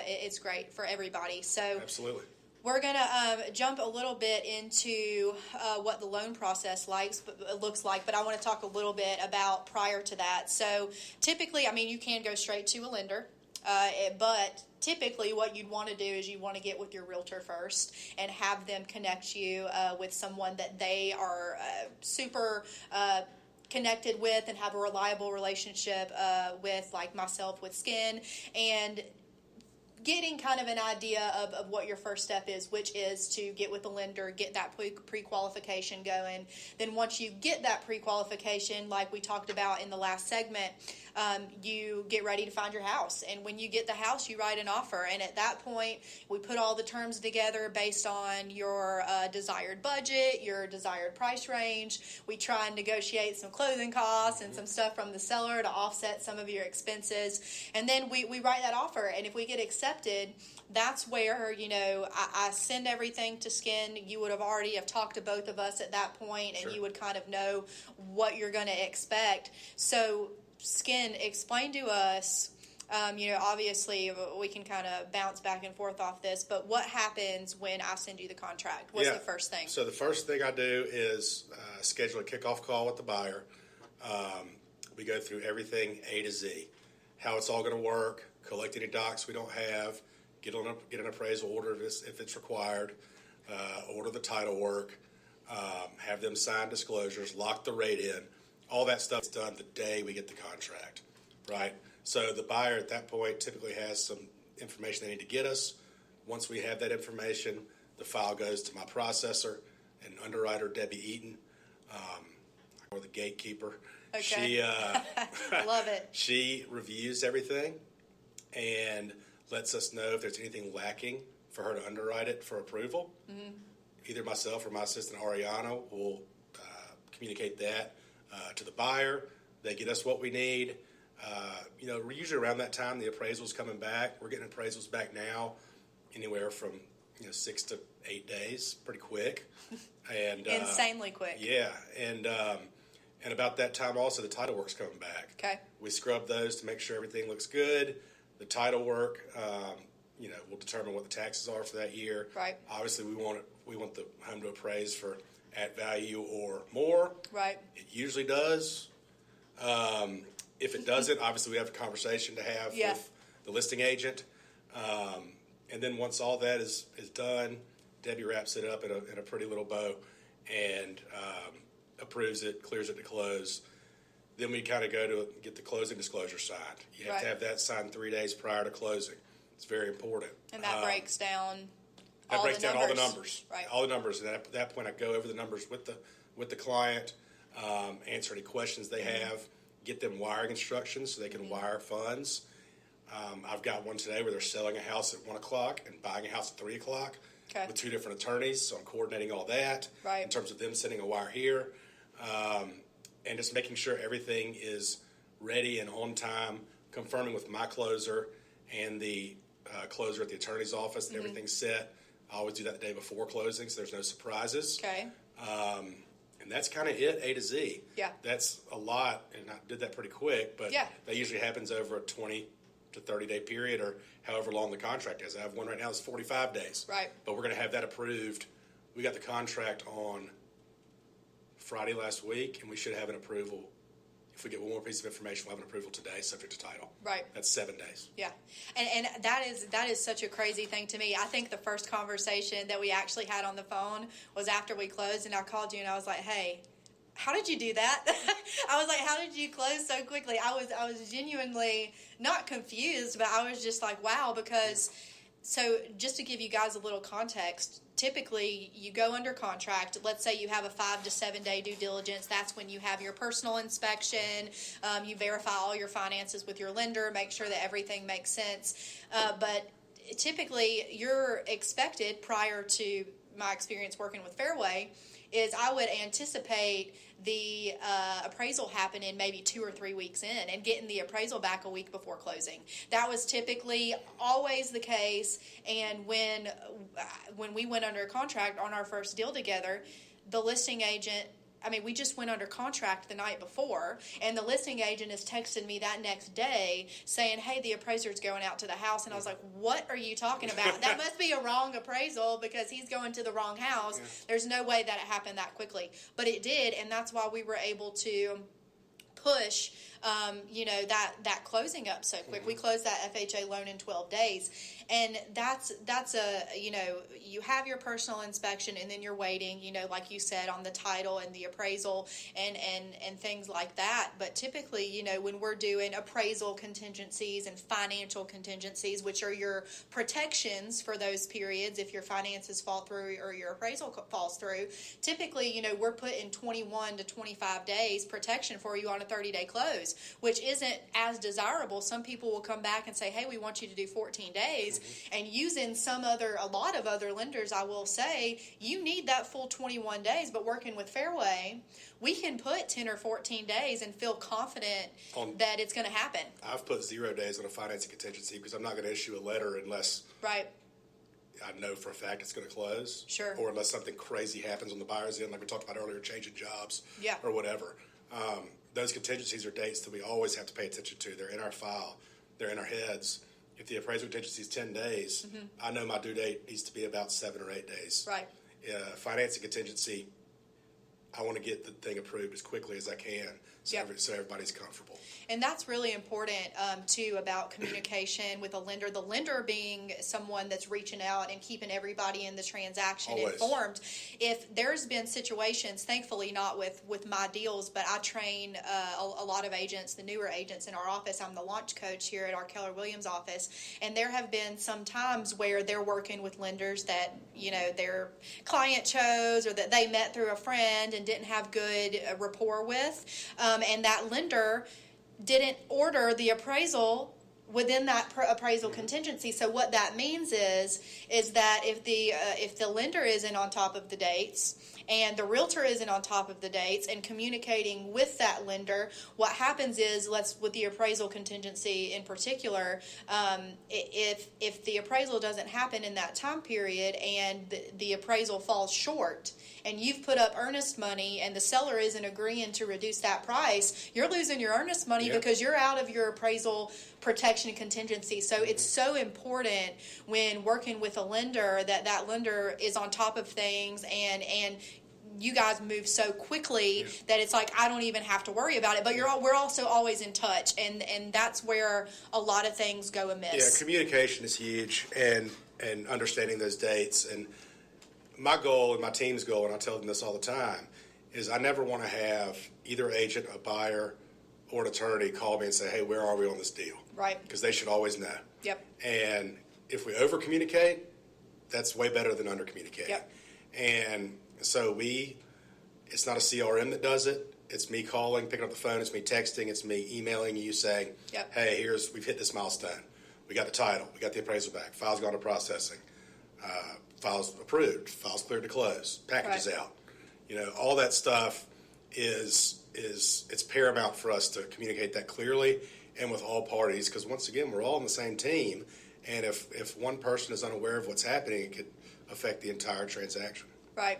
it's great for everybody. So Absolutely. We're going to jump a little bit into what the loan process looks like, but I want to talk a little bit about prior to that. So typically, I mean, you can go straight to a lender, but typically what you'd want to do is you want to get with your realtor first and have them connect you with someone that they are super connected with and have a reliable relationship with, like myself with Skin, and getting kind of an idea of what your first step is, which is to get with the lender, get that pre-qualification going. Then once you get that pre-qualification, like we talked about in the last segment, you get ready to find your house. And when you get the house, you write an offer. And at that point, we put all the terms together based on your desired budget, your desired price range. We try and negotiate some closing costs and some stuff from the seller to offset some of your expenses. And then we write that offer. And if we get accepted, that's where, I send everything to Skin. You would have already have talked to both of us at that point, and Sure. you would kind of know what you're going to expect. So, Skin, explain to us, obviously we can kind of bounce back and forth off this, but what happens when I send you the contract? What's the first thing? So the first thing I do is schedule a kickoff call with the buyer. We go through everything A to Z, how it's all going to work, collect any docs we don't have, get an appraisal order if it's required, order the title work, have them sign disclosures, lock the rate in. All that stuff is done the day we get the contract, right? So the buyer at that point typically has some information they need to get us. Once we have that information, the file goes to my processor and underwriter, Debbie Eaton, or the gatekeeper. Okay. She, Love it. She reviews everything and lets us know if there's anything lacking for her to underwrite it for approval. Mm-hmm. Either myself or my assistant Ariana will communicate that to the buyer. They get us what we need. Usually around that time, the appraisal's coming back. We're getting appraisals back now anywhere from 6 to 8 days, pretty quick. And insanely quick. Yeah, and about that time also the title work's coming back. Okay. We scrub those to make sure everything looks good. The title work, will determine what the taxes are for that year. Right. Obviously, we want the home to appraise for at value or more. Right. It usually does. If it doesn't, obviously we have a conversation to have with the listing agent. And then once all that is done, Debbie wraps it up in a pretty little bow and approves it, clears it to close. Then we kind of go to get the closing disclosure signed. You have to have that signed 3 days prior to closing. It's very important. And that breaks down all the numbers. Right. All the numbers. And at that point, I go over the numbers with the client, answer any questions they have, get them wiring instructions so they can wire funds. I've got one today where they're selling a house at 1 o'clock and buying a house at 3 o'clock with 2 different attorneys. So I'm coordinating all that in terms of them sending a wire here. And just making sure everything is ready and on time, confirming with my closer and the closer at the attorney's office that everything's set. I always do that the day before closing so there's no surprises. Okay. And that's kind of it, A to Z. Yeah. That's a lot, and I did that pretty quick, but that usually happens over a 20 to 30-day period or however long the contract is. I have one right now that's 45 days. Right. But we're going to have that approved. We got the contract on Friday last week, and we should have an approval. If we get one more piece of information, we'll have an approval today, subject to title. Right. That's 7 days. Yeah. And that is such a crazy thing to me. I think the first conversation that we actually had on the phone was after we closed, and I called you, and I was like, hey, how did you do that? I was like, how did you close so quickly? I was genuinely not confused, but I was just like, wow, because... So just to give you guys a little context, typically you go under contract. Let's say you have a 5 to 7 day due diligence. That's when you have your personal inspection. You verify all your finances with your lender, make sure that everything makes sense. But typically you're expected, prior to my experience working with Fairway, is I would anticipate the appraisal happening maybe 2 or 3 weeks in and getting the appraisal back a week before closing. That was typically always the case. And when we went under contract on our first deal together, the listing agent, we just went under contract the night before, and the listing agent is texting me that next day saying, hey, the appraiser's going out to the house. And I was like, what are you talking about? That must be a wrong appraisal because he's going to the wrong house. Yeah. There's no way that it happened that quickly. But it did, and that's why we were able to push that closing up so quick. We closed that FHA loan in 12 days. And that's you have your personal inspection, and then you're waiting, like you said, on the title and the appraisal and things like that. But typically, when we're doing appraisal contingencies and financial contingencies, which are your protections for those periods if your finances fall through or your appraisal falls through, typically, we're putting 21 to 25 days protection for you on a 30-day close, which isn't as desirable. Some people will come back and say, hey, we want you to do 14 days. And using a lot of other lenders, I will say, you need that full 21 days. But working with Fairway, we can put 10 or 14 days and feel confident that it's going to happen. I've put 0 days on a financing contingency because I'm not going to issue a letter unless I know for a fact it's going to close. Sure. Or unless something crazy happens on the buyer's end, like we talked about earlier, changing jobs or whatever. Those contingencies are dates that we always have to pay attention to. They're in our file. They're in our heads. If the appraisal contingency is 10 days, I know my due date needs to be about 7 or 8 days. Right. Financing contingency, I want to get the thing approved as quickly as I can so everybody's comfortable. And that's really important, too, about communication with a lender. The lender being someone that's reaching out and keeping everybody in the transaction informed. If there's been situations, thankfully not with my deals, but I train a lot of agents, the newer agents in our office. I'm the launch coach here at our Keller Williams office. And there have been some times where they're working with lenders that, their client chose or that they met through a friend and didn't have good rapport with. And that lender didn't order the appraisal within that appraisal contingency. So what that means is that if the lender isn't on top of the dates and the realtor isn't on top of the dates and communicating with that lender, what happens is, with the appraisal contingency in particular, if the appraisal doesn't happen in that time period and the appraisal falls short, and you've put up earnest money and the seller isn't agreeing to reduce that price, you're losing your earnest money because you're out of your appraisal protection and contingency. So it's so important when working with a lender that lender is on top of things and you guys move so quickly that it's like I don't even have to worry about it. But we're also always in touch, and that's where a lot of things go amiss. Yeah, communication is huge, and understanding those dates. And my goal and my team's goal, and I tell them this all the time, is I never want to have either agent, a buyer, or an attorney call me and say, hey, where are we on this deal? Right. Because they should always know. Yep. And if we over-communicate, that's way better than under-communicate. Yep. And so it's not a CRM that does it. It's me calling, picking up the phone. It's me texting. It's me emailing you saying, hey, we've hit this milestone. We got the title. We got the appraisal back. File's gone to processing. Files approved, files cleared to close, packages out. All that stuff is it's paramount for us to communicate that clearly and with all parties, because once again, we're all on the same team, and if one person is unaware of what's happening, it could affect the entire transaction. Right.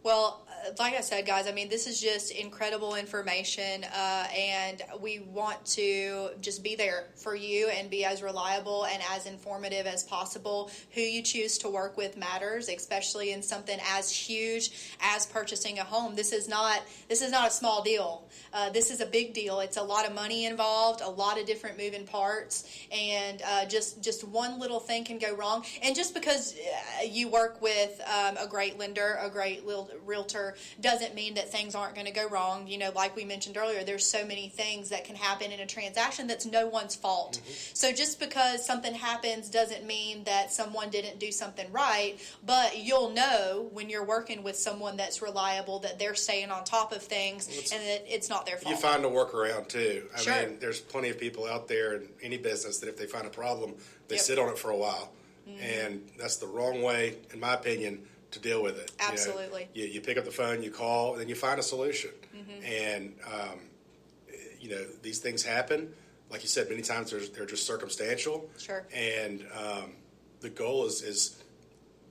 Well, like I said, guys, this is just incredible information, and we want to just be there for you and be as reliable and as informative as possible. Who you choose to work with matters, especially in something as huge as purchasing a home. This is not a small deal. This is a big deal. It's a lot of money involved, a lot of different moving parts, and just one little thing can go wrong. And just because you work with a great lender, a great realtor doesn't mean that things aren't going to go wrong. You know, like we mentioned earlier, there's so many things that can happen in a transaction that's no one's fault. So just because something happens doesn't mean that someone didn't do something right, but you'll know when you're working with someone that's reliable that they're staying on top of things and that it's not their fault. You find a workaround too. Sure. I mean, there's plenty of people out there in any business that if they find a problem, they sit on it for a while. And that's the wrong way, in my opinion, to deal with it. Absolutely. You pick up the phone, you call, and then you find a solution. And, these things happen. Like you said, many times they're just circumstantial. Sure. And the goal is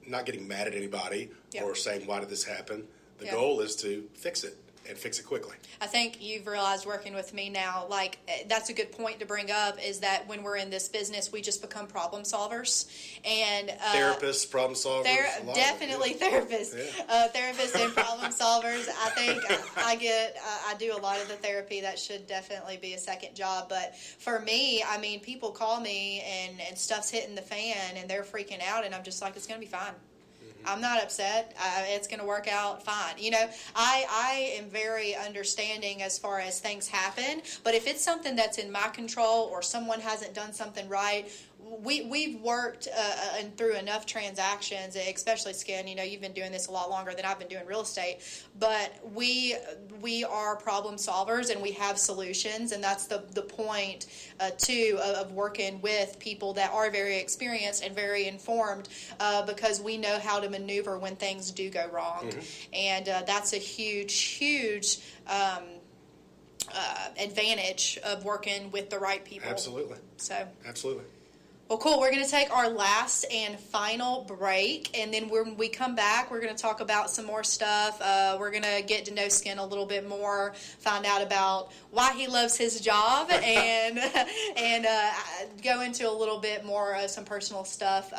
not getting mad at anybody or saying, why did this happen? The goal is to fix it. And fix it quickly. I think you've realized working with me now, like, that's a good point to bring up, is that when we're in this business, we just become problem solvers. And therapists, problem solvers. Definitely therapists. Yeah. Therapists and problem solvers. I think I do a lot of the therapy. That should definitely be a second job. But for me, I mean, people call me and stuff's hitting the fan and they're freaking out, and I'm just like, it's going to be fine. I'm not upset. It's going to work out fine. You know, I am very understanding as far as things happen. But if it's something that's in my control or someone hasn't done something right, we've worked and through enough transactions, especially Skin. You know, you've been doing this a lot longer than I've been doing real estate. But we are problem solvers and we have solutions, and that's the point too of working with people that are very experienced and very informed, because we know how to maneuver when things do go wrong, and that's a huge advantage of working with the right people. Absolutely. So. Absolutely. Well, cool. We're going to take our last and final break, and then when we come back, we're going to talk about some more stuff. We're going to get to know Skin a little bit more, find out about why he loves his job, and go into a little bit more some personal stuff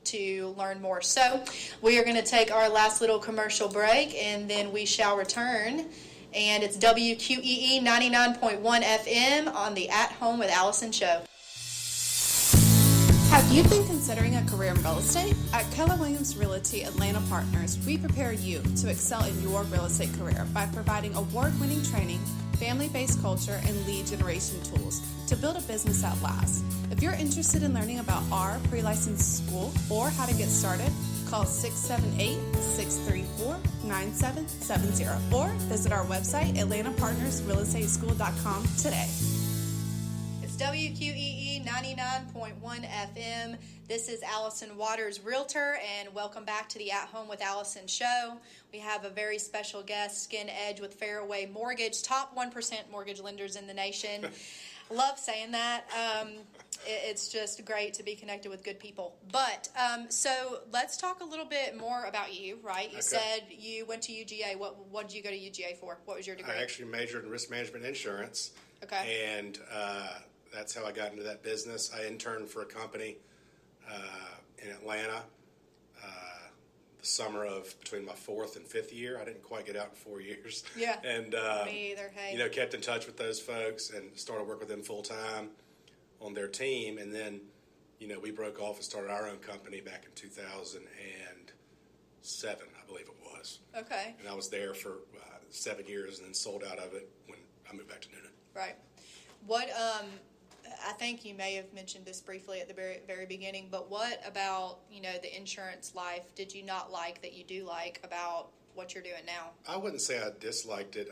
to learn more. So we are going to take our last little commercial break, and then we shall return. And it's WQEE 99.1 FM on the At Home with Allison show. Have you been considering a career in real estate? At Keller Williams Realty Atlanta Partners, we prepare you to excel in your real estate career by providing award-winning training, family-based culture, and lead generation tools to build a business that lasts. If you're interested in learning about our pre-licensed school or how to get started, call 678-634-9770 or visit our website, atlantapartnersrealestateschool.com today. It's WQEE 99.1 FM. This is Allison Waters, Realtor, and welcome back to the At Home with Allison show. We have a very special guest, Skin Edge with Fairway Mortgage, top 1% mortgage lenders in the nation. Love saying that. It's just great to be connected with good people. But so let's talk a little bit more about you, right? You said you went to UGA. What did you go to UGA for? What was your degree? I actually majored in risk management insurance. Okay. And that's how I got into that business. I interned for a company in Atlanta the summer of between my fourth and fifth year. I didn't quite get out in 4 years. Yeah. And me either. Hey. Kept in touch with those folks and started working with them full time on their team. And then, we broke off and started our own company back in 2007, I believe it was. Okay. And I was there for 7 years and then sold out of it when I moved back to Noonan. Right. What I think you may have mentioned this briefly at the very, very beginning, but what about, the insurance life did you not like that you do like about what you're doing now? I wouldn't say I disliked it.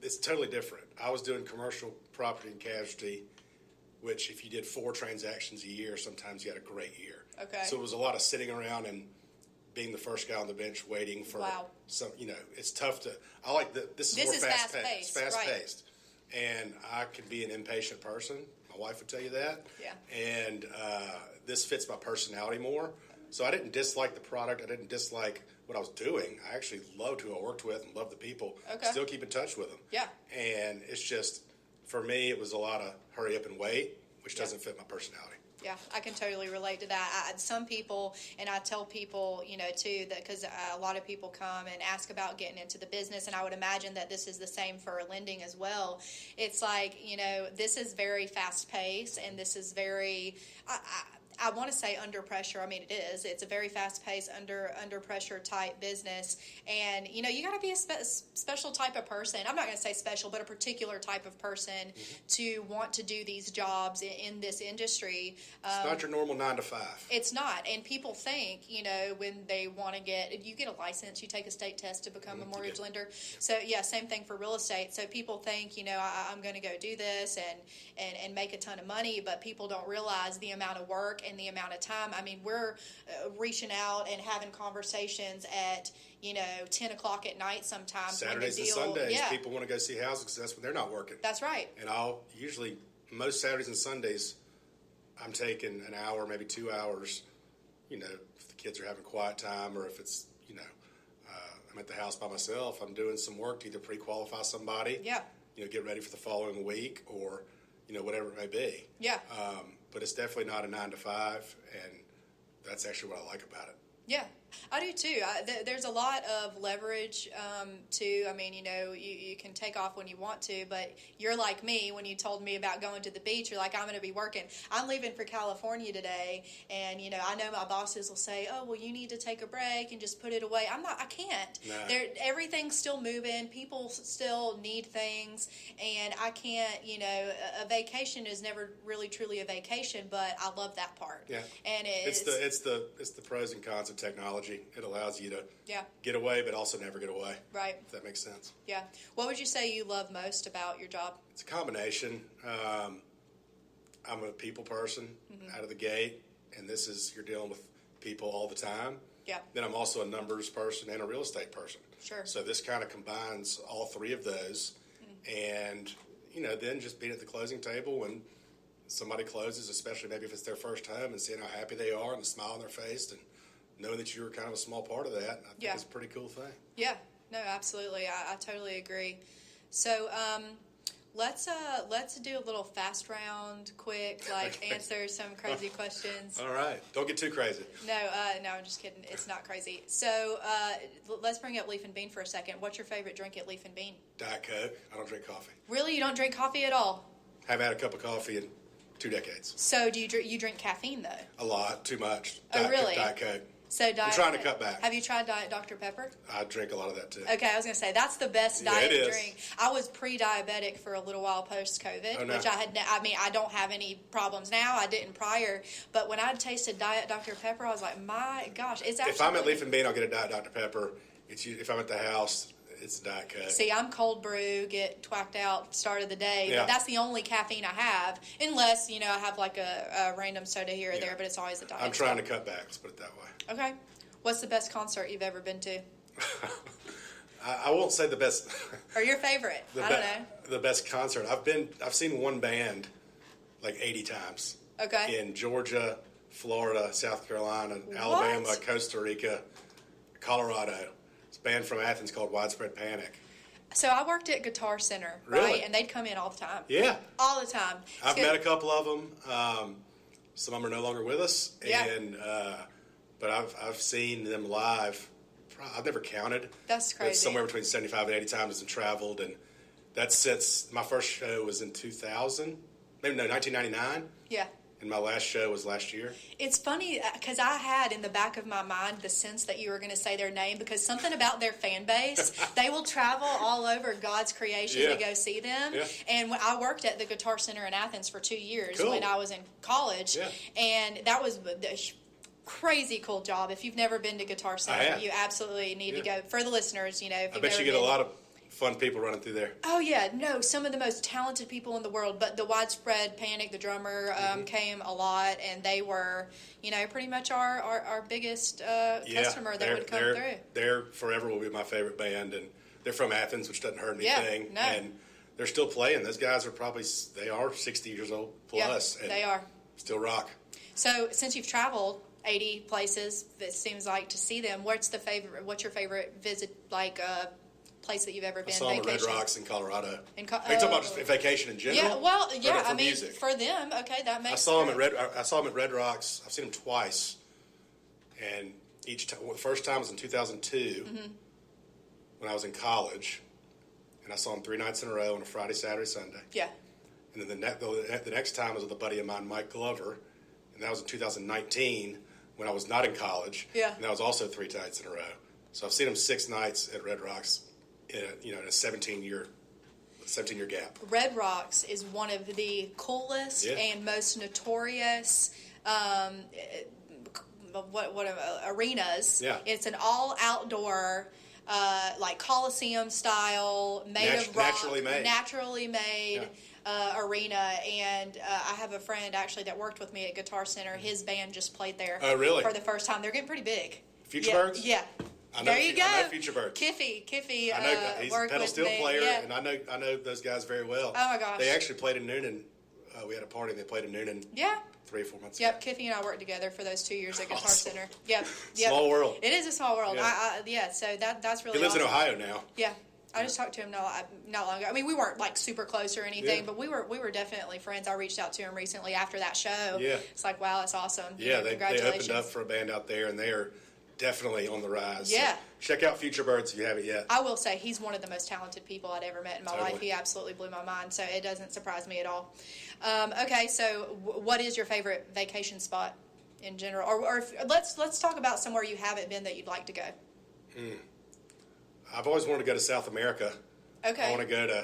It's totally different. I was doing commercial property and casualty, which if you did 4 transactions a year, sometimes you had a great year. Okay. So it was a lot of sitting around and being the first guy on the bench waiting for some, it's tough to, I like this is more fast-paced. It's fast-paced. And I can be an impatient person. My wife would tell you that. Yeah. And this fits my personality more. So I didn't dislike the product. I didn't dislike what I was doing. I actually loved who I worked with and loved the people. Okay. Still keep in touch with them. Yeah. And it's just, for me, it was a lot of hurry up and wait, which doesn't fit my personality. Yeah, I can totally relate to that. Some people, and I tell people, too, that because a lot of people come and ask about getting into the business, and I would imagine that this is the same for lending as well. It's like, this is very fast-paced, and this is very I want to say under pressure. I mean, it is. It's a very fast-paced, under pressure type business, and you got to be a special type of person. I'm not going to say special, but a particular type of person to want to do these jobs in this industry. It's not your normal 9 to 5. It's not, and people think when they want to get a license, you take a state test to become a mortgage lender. So yeah, same thing for real estate. So people think I'm going to go do this and make a ton of money, but people don't realize the amount of work and the amount of time. I mean, we're reaching out and having conversations at 10 o'clock at night sometimes. Saturdays and Sundays, people want to go see houses because that's when they're not working. That's right. And most Saturdays and Sundays, I'm taking an hour, maybe 2 hours, if the kids are having quiet time, or if it's, I'm at the house by myself, I'm doing some work to either pre-qualify somebody, get ready for the following week, or, whatever it may be. Yeah. But it's definitely not a 9 to 5, and that's actually what I like about it. Yeah, I do too. There's a lot of leverage too. I mean, you can take off when you want to, but you're like me. When you told me about going to the beach, you're like, I'm going to be working. I'm leaving for California today, and I know my bosses will say, oh, well, you need to take a break and just put it away. I can't. No. Everything's still moving. People still need things, and I can't. A vacation is never really truly a vacation, but I love that part. Yeah, and it's the pros and cons of technology. It allows you to get away, but also never get away. Right. If that makes sense. Yeah. What would you say you love most about your job? It's a combination. I'm a people person out of the gate, and you're dealing with people all the time. Yeah. Then I'm also a numbers person and a real estate person. Sure. So this kind of combines all three of those, and then just being at the closing table when somebody closes, especially maybe if it's their first home, and seeing how happy they are and the smile on their face, and knowing that you were kind of a small part of that, I think it's a pretty cool thing. Yeah, no, absolutely. I totally agree. So let's do a little fast round, quick, answer some crazy questions. All right. Don't get too crazy. No, I'm just kidding. It's not crazy. So let's bring up Leaf and Bean for a second. What's your favorite drink at Leaf and Bean? Diet Coke. I don't drink coffee. Really? You don't drink coffee at all? Haven't had a cup of coffee in 2 decades. So do you drink caffeine, though? A lot. Too much. Really? Diet Coke. So I'm trying to cut back. Have you tried Diet Dr. Pepper? I drink a lot of that too. Okay, I was going to say that's the best diet it is. drink. I was pre-diabetic for a little while post-COVID, no. which I don't have any problems now. I didn't prior, but when I tasted Diet Dr. Pepper, I was like, my gosh, it's actually. If I'm at Leaf and Bean, I'll get a Diet Dr. Pepper. If I'm at the house, it's Diet Coke. See, I'm cold brew, get twacked out start of the day. Yeah. But that's the only caffeine I have, unless I have like a random soda here or there. But it's always a diet. I'm trying to cut back. Let's put it that way. Okay. What's the best concert you've ever been to? I won't say the best. Or your favorite? I don't know. The best concert. I've seen one band like 80 times. Okay. In Georgia, Florida, South Carolina, Alabama, Costa Rica, Colorado. It's a band from Athens called Widespread Panic. So I worked at Guitar Center, right? Really? And they'd come in all the time. Yeah. All the time. I've met a couple of them. Some of them are no longer with us. Yeah. And but I've seen them live. I've never counted. That's crazy. But somewhere between 75 and 80 times and traveled. And that's since my first show was in 2000. Maybe, no, 1999. Yeah. And my last show was last year. It's funny because I had in the back of my mind the sense that you were going to say their name because something about their fan base, they will travel all over God's creation to go see them. Yeah. And when I worked at the Guitar Center in Athens for 2 years Cool. when I was in college. Yeah. And that was the crazy cool job. If you've never been to Guitar Center, you absolutely need to go. For the listeners, if you've I bet you get a lot of fun people running through there. Oh, yeah. No, some of the most talented people in the world. But the Widespread Panic, the drummer, came a lot. And they were, pretty much our biggest customer that would come through. They're forever will be my favorite band. And they're from Athens, which doesn't hurt anything. Yeah, no. And they're still playing. Those guys are they are 60 years old plus. Yeah, and they are. Still rock. So since you've traveled 80 places, it seems like, to see them, what's your favorite visit, place that you've ever been? I saw them at Red Rocks in Colorado. Are you talking about just vacation in general? Yeah, well, yeah. I mean, music? For them, okay, that makes. I saw them at Red Rocks. I've seen them twice, and each time, the first time was in 2002 when I was in college, and I saw them 3 nights in a row on a Friday, Saturday, Sunday. Yeah. And then the next time was with a buddy of mine, Mike Glover, and that was in 2019 when I was not in college. Yeah. And that was also 3 nights in a row. So I've seen him 6 nights at Red Rocks in a 17-year gap. Red Rocks is one of the coolest and most notorious arenas. Yeah. It's an all outdoor, like Coliseum style, made of rock, naturally made arena. And I have a friend actually that worked with me at Guitar Center. His band just played there. Oh, really? For the first time. They're getting pretty big. Future Birds? Yeah. There you go. I know Future Birds. Kiffy. I know he's a pedal steel player, and I know those guys very well. Oh my gosh. They actually played in Noonan. We had a party and they played in Noonan. Yeah. 3 or 4 months Yep, ago. Kiffy and I worked together for those 2 years at Guitar Awesome. Center. Yep. Small world. It is a small world. Yeah. So that's really He lives awesome. in Ohio now. Yeah. I just talked to him not long ago. I mean, we weren't like super close or anything, but we were definitely friends. I reached out to him recently after that show. Yeah. It's like, wow, that's awesome. Yeah, they congratulations. opened up for a band out there, and they are definitely on the rise. Yeah. So check out Future Birds if you haven't yet. I will say he's one of the most talented people I'd ever met in my Totally. life. He absolutely blew my mind, so it doesn't surprise me at all. Okay, so what is your favorite vacation spot in general? Or let's talk about somewhere you haven't been that you'd like to go. I've always wanted to go to South America. Okay. I want to go to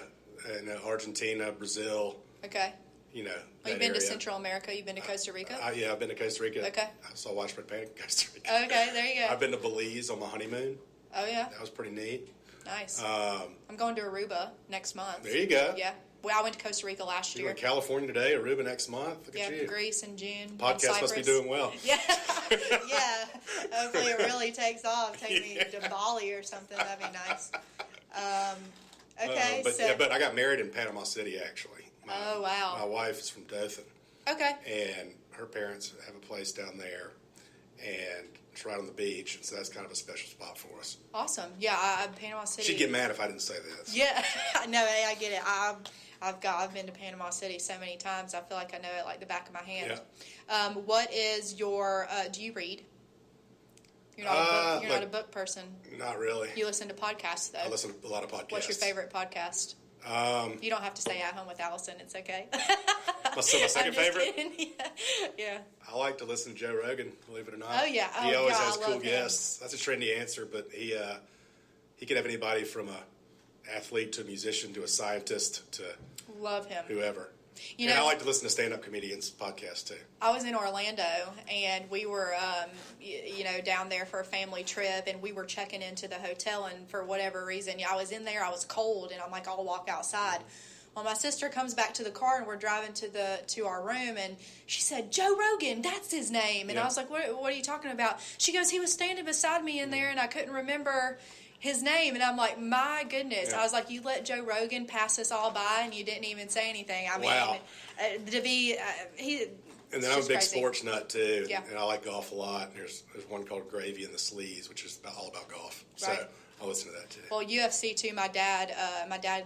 Argentina, Brazil. Okay. You know, You've that been to area. Central America. You've been to Costa Rica. Yeah, I've been to Costa Rica. Okay. I saw Watchman Panic in Costa Rica. Okay, there you go. I've been to Belize on my honeymoon. Oh yeah. That was pretty neat. Nice. I'm going to Aruba next month. There you go. Yeah. Well, I went to Costa Rica last You're year. in California today, Aruba next month. Look Yeah, at you. Greece in June. Podcast must be doing well. Yeah, yeah. Hopefully it really takes off. Take me to Bali or something. That'd be nice. Okay, but I got married in Panama City actually. Oh wow. My wife is from Dothan. Okay. And her parents have a place down there, and it's right on the beach, and so that's kind of a special spot for us. Awesome. Yeah, Panama City. She'd get mad if I didn't say this. Yeah, no, I get it. I've been to Panama City so many times. I feel like I know it like the back of my hand. Yeah. What is your? Do you read? You're not a book person. Not really. You listen to podcasts though. I listen to a lot of podcasts. What's your favorite podcast? You don't have to say At Home with Allison. It's okay. My second favorite? Yeah. I like to listen to Joe Rogan, believe it or not. Oh, yeah. Oh, he always yeah, has I cool love him. guests. That's a trendy answer, but he can have anybody from a athlete to a musician to a scientist to Love him. whoever. You and know, I like to listen to stand-up comedians' podcasts, too. I was in Orlando, and we were, down there for a family trip, and we were checking into the hotel, and for whatever reason, I was in there, I was cold, and I'm like, I'll walk outside. Well, my sister comes back to the car, and we're driving to our room, and she said, Joe Rogan, that's his name. And I was like, what are you talking about? She goes, he was standing beside me in there, and I couldn't remember his name. And I'm like, my goodness. Yeah. I was like, you let Joe Rogan pass us all by, and you didn't even say anything. I Wow. mean, to be, he... And then I'm a just big crazy. sports nut, too. Yeah. And I like golf a lot. And there's one called Gravy in the Sleeves, which is all about golf. Right. So I listen to that, too. Well, UFC too. My dad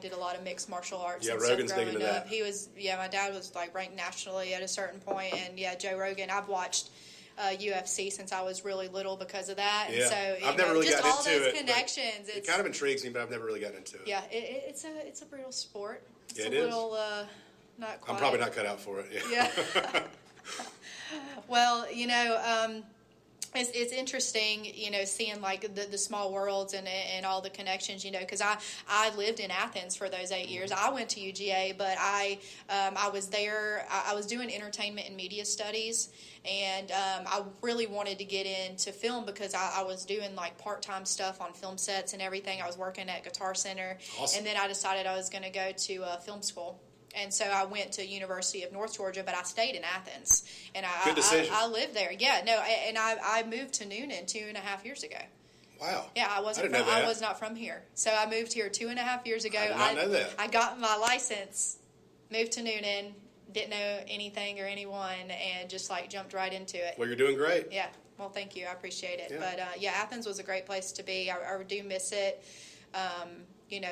did a lot of mixed martial arts. Yeah, and Rogan's stuff big growing into up. that. He was, my dad was like ranked nationally at a certain point, and Joe Rogan. I've watched UFC since I was really little because of that. Yeah. And so I've never really just gotten all into those it, but connections. It kind of intrigues me, but I've never really gotten into it. Yeah, it's a brutal sport. It's It a is. little not quite. I'm probably not cut out for it. Yeah. Well, it's interesting, seeing like the small worlds and all the connections, because I lived in Athens for those 8 years. I went to UGA, but I was there. I was doing entertainment and media studies, and I really wanted to get into film because I was doing like part-time stuff on film sets and everything. I was working at Guitar Center, Awesome. and then I decided I was going to go to film school. And so I went to University of North Georgia, but I stayed in Athens. And Good decision. I lived there. Yeah, no, and I moved to Noonan 2.5 years ago. Wow. Yeah, I was not from here. So I moved here 2.5 years ago. I did not know that. I got my license, moved to Noonan, didn't know anything or anyone, and just like jumped right into it. Well, you're doing great. Yeah. Well, thank you. I appreciate it. Yeah. But Athens was a great place to be. I do miss it.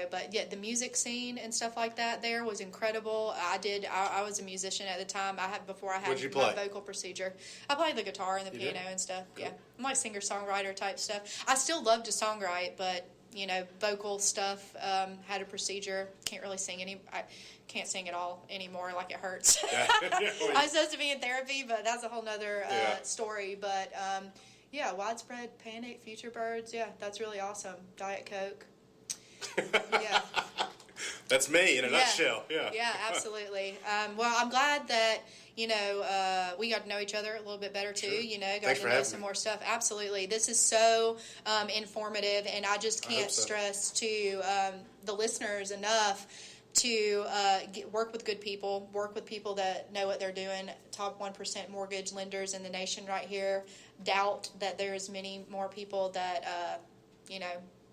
But the music scene and stuff like that there was incredible. I was a musician at the time. Before I had What'd you my play? vocal procedure. I played the guitar and the You piano did? and stuff. Cool. Yeah. I'm like singer-songwriter type stuff. I still love to songwrite, but vocal stuff. Had a procedure. Can't really sing I can't sing at all anymore. Like, it hurts. I'm supposed to be in therapy, but that's a whole nother story. But widespread panic, future birds. Yeah, that's really awesome. Diet Coke. Yeah. That's me in a nutshell. Yeah. Yeah, absolutely. Well, I'm glad that, we got to know each other a little bit better too. Sure. Got to know some more stuff. Absolutely. This is so informative, and I just can't stress to the listeners enough to work with good people, work with people that know what they're doing. Top 1% mortgage lenders in the nation right here. Doubt that there's many more people that,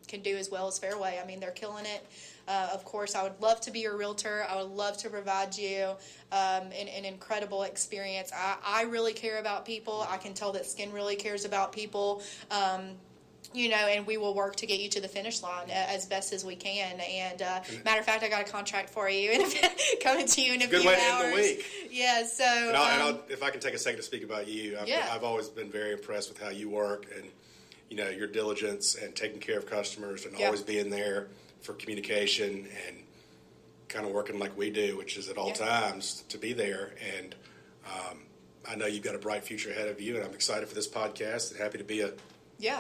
can do as well as Fairway. I mean, they're killing it. Of course, I would love to be your realtor. I would love to provide you an incredible experience. I really care about people. I can tell that Skin really cares about people. And we will work to get you to the finish line as best as we can. And matter of fact, I got a contract for you coming to you in a few hours. Good way to end the week. Yeah. So, and if I can take a second to speak about you, I've always been very impressed with how you work and your diligence and taking care of customers and always being there for communication and kind of working like we do, which is at all times to be there. And I know you've got a bright future ahead of you, and I'm excited for this podcast and happy to be one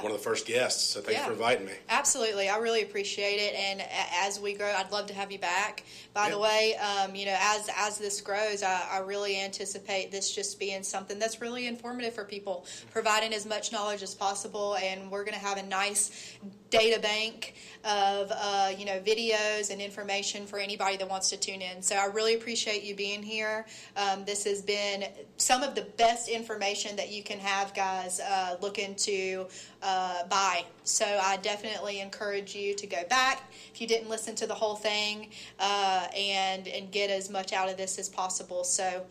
of the first guests. So thanks for inviting me. Absolutely. I really appreciate it. And as we grow, I'd love to have you back. By the way, as this grows, I really anticipate this just being something that's really informative for people, providing as much knowledge as possible. And we're going to have a nice data bank of, videos and information for anybody that wants to tune in. So I really appreciate you being here. This has been some of the best information that you can have, guys, looking to buy. So I definitely encourage you to go back if you didn't listen to the whole thing and get as much out of this as possible. So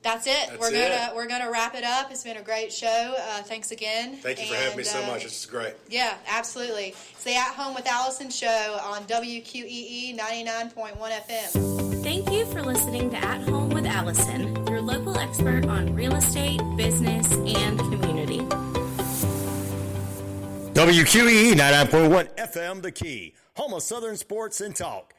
that's it. We're gonna wrap it up. It's been a great show. Thanks again. Thank you for having me so much. This is great. Yeah, absolutely. It's the At Home with Allison show on WQEE 99.1 FM. Thank you for listening to At Home with Allison, your local expert on real estate, business, and community. WQEE 99.1 FM, The Key, home of Southern sports and talk.